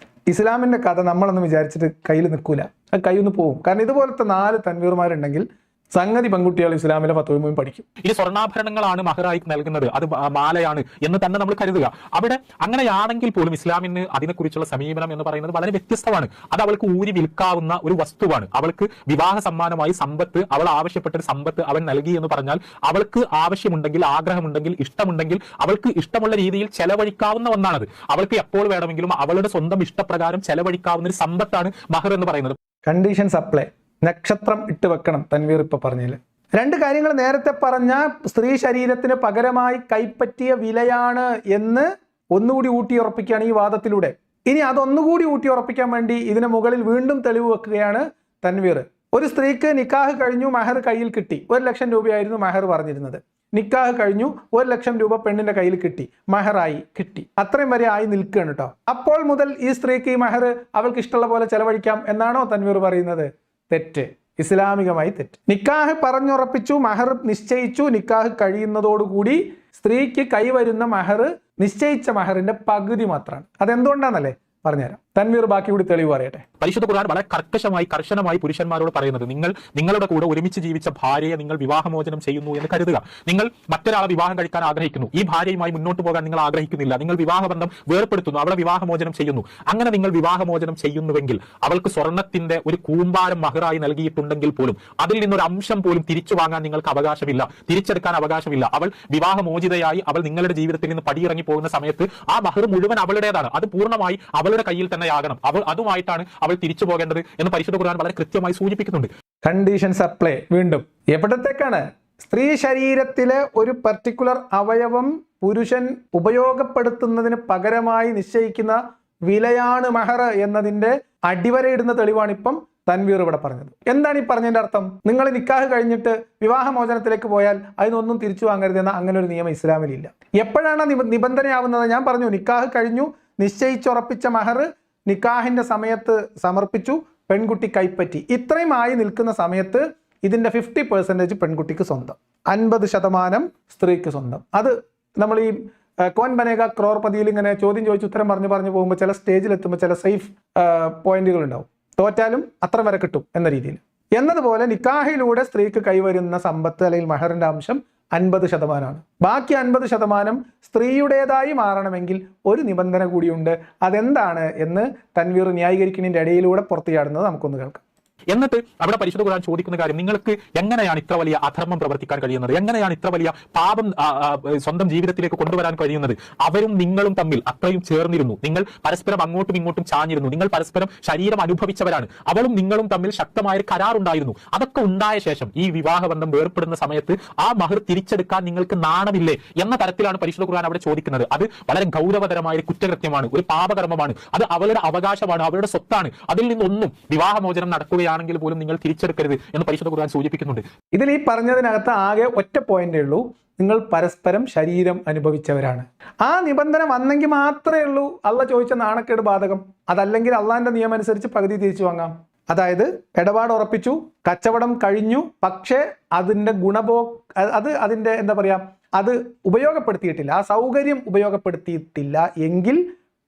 ഇസ്ലാമിന്റെ കഥ നമ്മളൊന്നും വിചാരിച്ചിട്ട് കയ്യിൽ നിൽക്കൂല, അത് കയ്യൊന്ന് പോകും. കാരണം ഇതുപോലത്തെ 4 തൻവീർമാരുണ്ടെങ്കിൽ സംഗതി പെൺകുട്ടികൾ ഇസ്ലാമിലെ ഫത്വയും പഠിക്കും.
ഇനി സ്വർണ്ണാഭരണങ്ങളാണ് മഹറായി നൽകുന്നത്, അത് മാലയാണ് എന്ന് തന്നെ നമ്മൾ കരുതുക. അവിടെ അങ്ങനെയാണെങ്കിൽ പോലും ഇസ്ലാമിന് അതിനെക്കുറിച്ചുള്ള സമീപനം എന്ന് പറയുന്നത് വളരെ വ്യത്യസ്തമാണ്. അത് അവൾക്ക് ഊരി വിൽക്കാവുന്ന ഒരു വസ്തുവാണ്. അവൾക്ക് വിവാഹ സമ്മാനമായി സമ്പത്ത്, അവൾ ആവശ്യപ്പെട്ട ഒരു സമ്പത്ത് അവൻ നൽകി എന്ന് പറഞ്ഞാൽ അവൾക്ക് ആവശ്യമുണ്ടെങ്കിൽ, ആഗ്രഹമുണ്ടെങ്കിൽ, ഇഷ്ടമുണ്ടെങ്കിൽ അവൾക്ക് ഇഷ്ടമുള്ള രീതിയിൽ ചെലവഴിക്കാവുന്ന ഒന്നാണത്. അവൾക്ക് എപ്പോൾ വേണമെങ്കിലും അവളുടെ സ്വന്തം ഇഷ്ടപ്രകാരം ചെലവഴിക്കാവുന്ന ഒരു സമ്പത്താണ് മഹർ എന്ന് പറയുന്നത്.
കണ്ടീഷൻ സപ്ലൈ, നക്ഷത്രം ഇട്ട് വെക്കണം തൻവീർ ഇപ്പൊ പറഞ്ഞില്ല. രണ്ട് കാര്യങ്ങൾ നേരത്തെ പറഞ്ഞ സ്ത്രീ ശരീരത്തിന് പകരമായി കൈപ്പറ്റിയ വിലയാണ് എന്ന് ഒന്നുകൂടി ഊട്ടിയുറപ്പിക്കുകയാണ് ഈ വാദത്തിലൂടെ. ഇനി അതൊന്നുകൂടി ഊട്ടിയുറപ്പിക്കാൻ വേണ്ടി ഇതിന് മുകളിൽ വീണ്ടും തെളിവ് വെക്കുകയാണ് തൻവീർ. ഒരു സ്ത്രീക്ക് നിക്കാഹ് കഴിഞ്ഞു, മഹർ കയ്യിൽ കിട്ടി. 1,00,000 രൂപയായിരുന്നു മഹർ പറഞ്ഞിരുന്നത്. നിക്കാഹ് കഴിഞ്ഞു, 1,00,000 രൂപ പെണ്ണിന്റെ കയ്യിൽ കിട്ടി, മഹറായി കിട്ടി. അത്രയും വരെ ആയി നിൽക്കുകയാണ് കേട്ടോ. അപ്പോൾ മുതൽ ഈ സ്ത്രീക്ക് ഈ മഹർ അവൾക്ക് ഇഷ്ടമുള്ള പോലെ ചെലവഴിക്കാം എന്നാണോ തൻവീർ പറയുന്നത്? തെറ്റ്, ഇസ്ലാമികമായി തെറ്റ്. നിക്കാഹ് പറഞ്ഞുറപ്പിച്ചു, മഹർ നിശ്ചയിച്ചു. നിക്കാഹ് കഴിയുന്നതോടുകൂടി സ്ത്രീക്ക് കൈവരുന്ന മഹർ നിശ്ചയിച്ച മഹറിന്റെ പകുതി മാത്രമാണ്. അതെന്തുകൊണ്ടാണെന്നല്ലേ പറഞ്ഞുതരാം. തൻവീർ ബാക്കി കൂടി തെളിവ് പറയട്ടെ.
പരിശുദ്ധ ഖുർആൻ വളരെ കർക്കശമായി പുരുഷന്മാരോട് പറയുന്നത്, നിങ്ങളുടെ കൂടെ ഒരുമിച്ച് ജീവിച്ച ഭാര്യയെ നിങ്ങൾ വിവാഹമോചനം ചെയ്യുന്നു എന്ന് കരുതുക. നിങ്ങൾ മറ്റൊരാളെ വിവാഹം കഴിക്കാൻ ആഗ്രഹിക്കുന്നു, ഈ ഭാര്യയുമായി മുന്നോട്ട് പോകാൻ നിങ്ങൾ ആഗ്രഹിക്കുന്നില്ല, നിങ്ങൾ വിവാഹബന്ധം വേർപ്പെടുത്തുന്നു, അവളെ വിവാഹമോചനം ചെയ്യുന്നു. അങ്ങനെ നിങ്ങൾ വിവാഹമോചനം ചെയ്യുന്നുവെങ്കിൽ അവൾക്ക് സ്വർണത്തിന്റെ ഒരു കൂമ്പാരം മഹറായി നൽകിയിട്ടുണ്ടെങ്കിൽ പോലും അതിൽ നിന്നൊരു അംശം പോലും തിരിച്ചു വാങ്ങാൻ നിങ്ങൾക്ക് അവകാശമില്ല, തിരിച്ചെടുക്കാൻ അവകാശമില്ല. അവൾ വിവാഹമോചിതയായി അവൾ നിങ്ങളുടെ ജീവിതത്തിൽ നിന്ന് പടിയിറങ്ങി പോകുന്ന സമയത്ത് ആ മഹർ മുഴുവൻ അവളുടേതാണ്. അത് പൂർണ്ണമായി അവളുടെ കയ്യിൽ തന്നെയാകണം. അതുമായിട്ടാണ് അവൾ തിരിച്ചു പോകേണ്ടത് എന്ന് പരിശുദ്ധ ഖുർആൻ വളരെ കൃത്യമായി സൂചിപ്പിക്കുന്നുണ്ട്.
Conditions apply. വീണ്ടും എവിടത്തേക്കാണ്? സ്ത്രീ ശരീരത്തിലെ ഒരു പർട്ടിക്കുലർ അവയവം പുരുഷൻ ഉപയോഗപ്പെടുത്തുന്നതിന് പകരമായി നിശ്ചയിക്കുന്ന വിലയാണ് മഹർ എന്നതിന്റെ അടിവരയിടുന്ന തെളിവാണ് ഇപ്പം തൻവീർ ഇവിടെ പറഞ്ഞത്. എന്താണ് ഈ പറഞ്ഞതിന്റെ അർത്ഥം? നിങ്ങൾ നിക്കാഹ് കഴിഞ്ഞിട്ട് വിവാഹമോചനത്തിലേക്ക് പോയാൽ അതിനൊന്നും തിരിച്ചു വാങ്ങരുതെന്ന അങ്ങനെ ഒരു നിയമം ഇസ്ലാമിലില്ല. എപ്പോഴാണ് നിബന്ധനയാവുന്നത്? ഞാൻ പറഞ്ഞു, നിക്കാഹ് കഴിഞ്ഞു, നിശ്ചയിച്ചുറപ്പിച്ച മഹർ നിക്കാഹിന്റെ സമയത്ത് സമർപ്പിച്ചു, പെൺകുട്ടി കൈപ്പറ്റി. ഇത്രയും ആയി നിൽക്കുന്ന സമയത്ത് ഇതിന്റെ 50% പെൺകുട്ടിക്ക് സ്വന്തം, 50% സ്ത്രീക്ക് സ്വന്തം. അത് നമ്മൾ ഈ കോൻ ബനേഗ ക്രോർപതിയിൽ ഇങ്ങനെ ചോദ്യം ചോദിച്ച് ഉത്തരം പറഞ്ഞു പോകുമ്പോൾ ചില സ്റ്റേജിലെത്തുമ്പോൾ ചില സേഫ് പോയിന്റുകൾ ഉണ്ടാവും. തോറ്റാലും അത്ര വരെ കിട്ടും എന്ന രീതിയിൽ. എന്നതുപോലെ നിക്കാഹിലൂടെ സ്ത്രീക്ക് കൈവരുന്ന സമ്പത്ത് അല്ലെങ്കിൽ മഹറിന്റെ അംശം 50%. ബാക്കി 50% സ്ത്രീയുടേതായി മാറണമെങ്കിൽ ഒരു നിബന്ധന കൂടിയുണ്ട്. അതെന്താണ് എന്ന് തൻവീർ ന്യായീകരിക്കുന്നതിന്റെ ഇടയിലൂടെ പുറത്തു ചാടുന്നത് നമുക്കൊന്ന് കേൾക്കാം.
എന്നിട്ട് അവിടെ പരിശുദ്ധ ഖുർആൻ ചോദിക്കുന്ന കാര്യം, നിങ്ങൾക്ക് എങ്ങനെയാണ് ഇത്ര വലിയ അധർമ്മം പ്രവർത്തിക്കാൻ കഴിയുന്നത്? എങ്ങനെയാണ് ഇത്ര വലിയ പാപം സ്വന്തം ജീവിതത്തിലേക്ക് കൊണ്ടുവരാൻ കഴിയുന്നത്? അവരും നിങ്ങളും തമ്മിൽ അത്രയും ചേർന്നിരുന്നു, നിങ്ങൾ പരസ്പരം അങ്ങോട്ടും ഇങ്ങോട്ടും ചാഞ്ഞിരുന്നു, നിങ്ങൾ പരസ്പരം ശരീരം അനുഭവിച്ചവരാണ്, അവളും നിങ്ങളും തമ്മിൽ ശക്തമായ ഒരു കരാറുണ്ടായിരുന്നു. അതൊക്കെ ഉണ്ടായ ശേഷം ഈ വിവാഹബന്ധം വേർപ്പെടുന്ന സമയത്ത് ആ മഹർ തിരിച്ചെടുക്കാൻ നിങ്ങൾക്ക് നാണമില്ലേ എന്ന തരത്തിലാണ് പരിശുദ്ധ ഖുർആൻ അവിടെ ചോദിക്കുന്നത്. അത് വളരെ ഗൗരവതരമായ ഒരു കുറ്റകൃത്യമാണ്, ഒരു പാപകർമ്മമാണ്. അത് അവളുടെ അവകാശമാണ്, അവളുടെ സ്വത്താണ്. അതിൽ നിന്നൊന്നും വിവാഹമോചനം നടക്കുകയാണ് ആണെങ്കിൽ പോലും നിങ്ങൾ തിരിച്ചെടുക്കരുത് എന്ന് പരിശുദ്ധ ഖുർആൻ സൂചിപ്പിക്കുന്നുണ്ട്.
ഇതിൽ ഈ പറഞ്ഞതിനകത്ത് ആകെ ഒറ്റ പോയിന്റേ ഉള്ളൂ, നിങ്ങൾ പരസ്പരം ശരീരം അനുഭവിച്ചവരാണ്. ആ നിബന്ധന വന്നെങ്കിൽ മാത്രമേ ഉള്ളൂ അള്ളാഹ് ചോദിച്ച നാണക്കേട് ബാധകം. അതല്ലെങ്കിൽ അള്ളാഹിന്റെ നിയമം അനുസരിച്ച് പകുതി തിരിച്ചു വാങ്ങാം. അതായത് ഇടപാട് ഉറപ്പിച്ചു, കച്ചവടം കഴിഞ്ഞു, പക്ഷേ അതിന്റെ അതിന്റെ എന്താ പറയാ, അത് ഉപയോഗപ്പെടുത്തിയിട്ടില്ല, ആ സൗകര്യം ഉപയോഗപ്പെടുത്തിയിട്ടില്ല എങ്കിൽ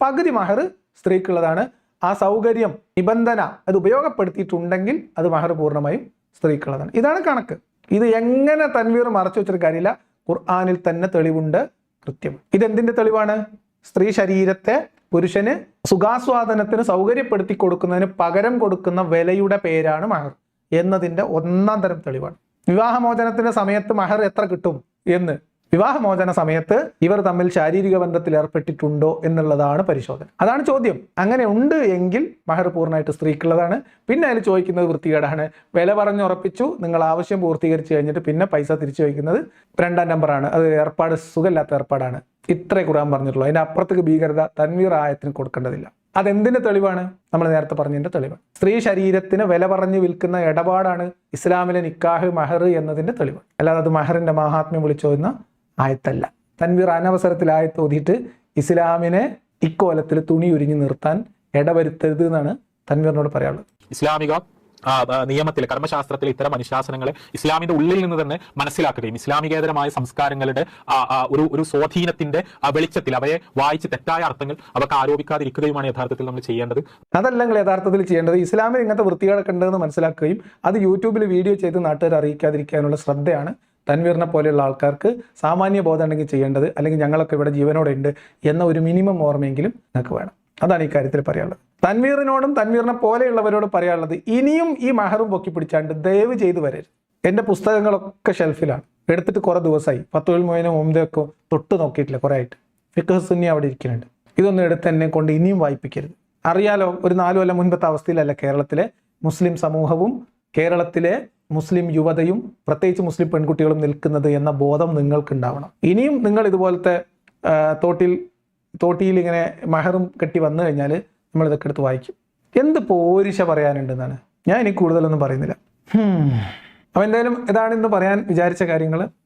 പകുതി മഹർ സ്ത്രീക്കുള്ളതാണ്. ആ സൗകര്യം, നിബന്ധന അത് ഉപയോഗപ്പെടുത്തിയിട്ടുണ്ടെങ്കിൽ അത് മഹർ പൂർണ്ണമായും സ്ത്രീക്കുള്ളതാണ്. ഇതാണ് കണക്ക്. ഇത് എങ്ങനെ തൻവീർ മറച്ചു വെച്ചൊരു കാര്യമില്ല, ഖുർആനിൽ തന്നെ തെളിവുണ്ട് കൃത്യം. ഇതെന്തിന്റെ തെളിവാണ്? സ്ത്രീ ശരീരത്തെ പുരുഷന് സുഖാസ്വാദനത്തിന് സൗകര്യപ്പെടുത്തി കൊടുക്കുന്നതിന് പകരം കൊടുക്കുന്ന വിലയുടെ പേരാണ് മഹർ എന്നതിന്റെ ഒന്നാം തരം തെളിവാണ്. വിവാഹമോചനത്തിന്റെ സമയത്ത് മഹർ എത്ര കിട്ടും എന്ന്, വിവാഹമോചന സമയത്ത് ഇവർ തമ്മിൽ ശാരീരിക ബന്ധത്തിൽ ഏർപ്പെട്ടിട്ടുണ്ടോ എന്നുള്ളതാണ് പരിശോധന. അതാണ് ചോദ്യം. അങ്ങനെ ഉണ്ട് എങ്കിൽ മഹർ പൂർണ്ണമായിട്ട് സ്ത്രീക്കുള്ളതാണ്. പിന്നെ അതിൽ ചോദിക്കുന്നത് വൃത്തികേടാണ്. വില പറഞ്ഞുറപ്പിച്ചു, നിങ്ങൾ ആവശ്യം പൂർത്തീകരിച്ചു കഴിഞ്ഞിട്ട് പിന്നെ പൈസ തിരിച്ചു ചോദിക്കുന്നത് 2ാം നമ്പറാണ്. അത് ഏർപ്പാട് സുഖമില്ലാത്ത ഏർപ്പാടാണ്. ഇത്രേ ഖുർആൻ പറഞ്ഞിട്ടുള്ളൂ. അതിന്റെ അപ്പുറത്തേക്ക് ഭീകരത തൻവീർ ആയത്തിന് കൊടുക്കേണ്ടതില്ല. അതെന്തിന്റെ തെളിവാണ്? നമ്മൾ നേരത്തെ പറഞ്ഞതിന്റെ തെളിവാണ്. സ്ത്രീ ശരീരത്തിന് വില പറഞ്ഞു വിൽക്കുന്ന ഇടപാടാണ് ഇസ്ലാമിലെ നിക്കാഹ് മഹർ എന്നതിന്റെ തെളിവ്. അല്ലാതെ അത് മഹറിന്റെ മഹാത്മ്യം വിളിച്ചോന്ന ആയത്തല്ല. തൻവീർ അനവസരത്തിൽ ആയത്ത് ഓതിയിട്ട് ഇസ്ലാമിനെ ഇക്കോലത്തിൽ തുണി ഉരിഞ്ഞു നിർത്താൻ ഇടവരുത്തരുത് എന്നാണ് തൻവീറിനോട് പറയാനുള്ളത്.
ഇസ്ലാമിക നിയമത്തിൽ, കർമ്മശാസ്ത്രത്തിൽ ഇത്തരം അനുശാസനങ്ങളെ ഇസ്ലാമിന്റെ ഉള്ളിൽ നിന്ന് തന്നെ മനസ്സിലാക്കുകയും ഇസ്ലാമികേതരമായ സംസ്കാരങ്ങളുടെ ഒരു സ്വാധീനത്തിന്റെ വെളിച്ചത്തിൽ അവയെ വായിച്ച് തെറ്റായ അർത്ഥങ്ങൾ അവർക്ക് ആരോപിക്കാതിരിക്കുകയുമാണ് യഥാർത്ഥത്തിൽ നമ്മൾ ചെയ്യേണ്ടത്.
അതല്ല നിങ്ങൾ യഥാർത്ഥത്തിൽ ചെയ്യേണ്ടത്. ഇസ്ലാമിൽ ഇങ്ങനത്തെ വൃത്തികേടൊക്കെ ഉണ്ടെന്ന് മനസ്സിലാക്കുകയും അത് യൂട്യൂബിൽ വീഡിയോ ചെയ്ത് നാട്ടുകാർ അറിയിക്കാതിരിക്കാനുള്ള ശ്രദ്ധയാണ് തൻവീറിനെ പോലെയുള്ള ആൾക്കാർക്ക് സാമാന്യ ബോധം ഉണ്ടെങ്കിൽ ചെയ്യേണ്ടത്. അല്ലെങ്കിൽ ഞങ്ങളൊക്കെ ഇവിടെ ജീവനോടെ ഉണ്ട് എന്ന ഒരു മിനിമം ഓർമ്മയെങ്കിലും നിങ്ങൾക്ക് വേണം. അതാണ് ഈ കാര്യത്തിൽ പറയാനുള്ളത്. തൻവീറിനോടും തൻവീറിനെ പോലെയുള്ളവരോട് പറയാനുള്ളത്, ഇനിയും ഈ മഹറും പൊക്കി പിടിച്ചാണ്ട് ദയവ് ചെയ്ത് വരരുത്. എൻ്റെ പുസ്തകങ്ങളൊക്കെ ഷെൽഫിലാണ്, എടുത്തിട്ട് കുറെ ദിവസമായി. ഫത്വൽ മൊയ്നും മുമ്പൊക്കെ തൊട്ട് നോക്കിയിട്ടില്ല കുറെ ആയിട്ട്. ഫിഖ് സുന്നി അവിടെ ഇരിക്കുന്നുണ്ട്. ഇതൊന്നും എടുത്ത് എന്നെ കൊണ്ട് ഇനിയും വായിപ്പിക്കരുത്. അറിയാലോ, ഒരു 4 കൊല്ലം മുൻപത്തെ അവസ്ഥയിലല്ല കേരളത്തിലെ മുസ്ലിം സമൂഹവും കേരളത്തിലെ മുസ്ലിം യുവതയും പ്രത്യേകിച്ച് മുസ്ലിം പെൺകുട്ടികളും നിൽക്കുന്നത് എന്ന ബോധം നിങ്ങൾക്കുണ്ടാവണം. ഇനിയും നിങ്ങൾ ഇതുപോലത്തെ തോട്ടിയിൽ ഇങ്ങനെ മഹറും കെട്ടി വന്നു കഴിഞ്ഞാൽ നമ്മൾ ഇതൊക്കെ എടുത്ത് വായിക്കും. എന്ത് പോരിശ പറയാനുണ്ടെന്നാണ്. ഞാൻ ഇനി കൂടുതലൊന്നും പറയുന്നില്ല. അപ്പോൾ എന്തായാലും ഇതാണ് ഇന്ന് പറയാൻ വിചാരിച്ച കാര്യങ്ങൾ.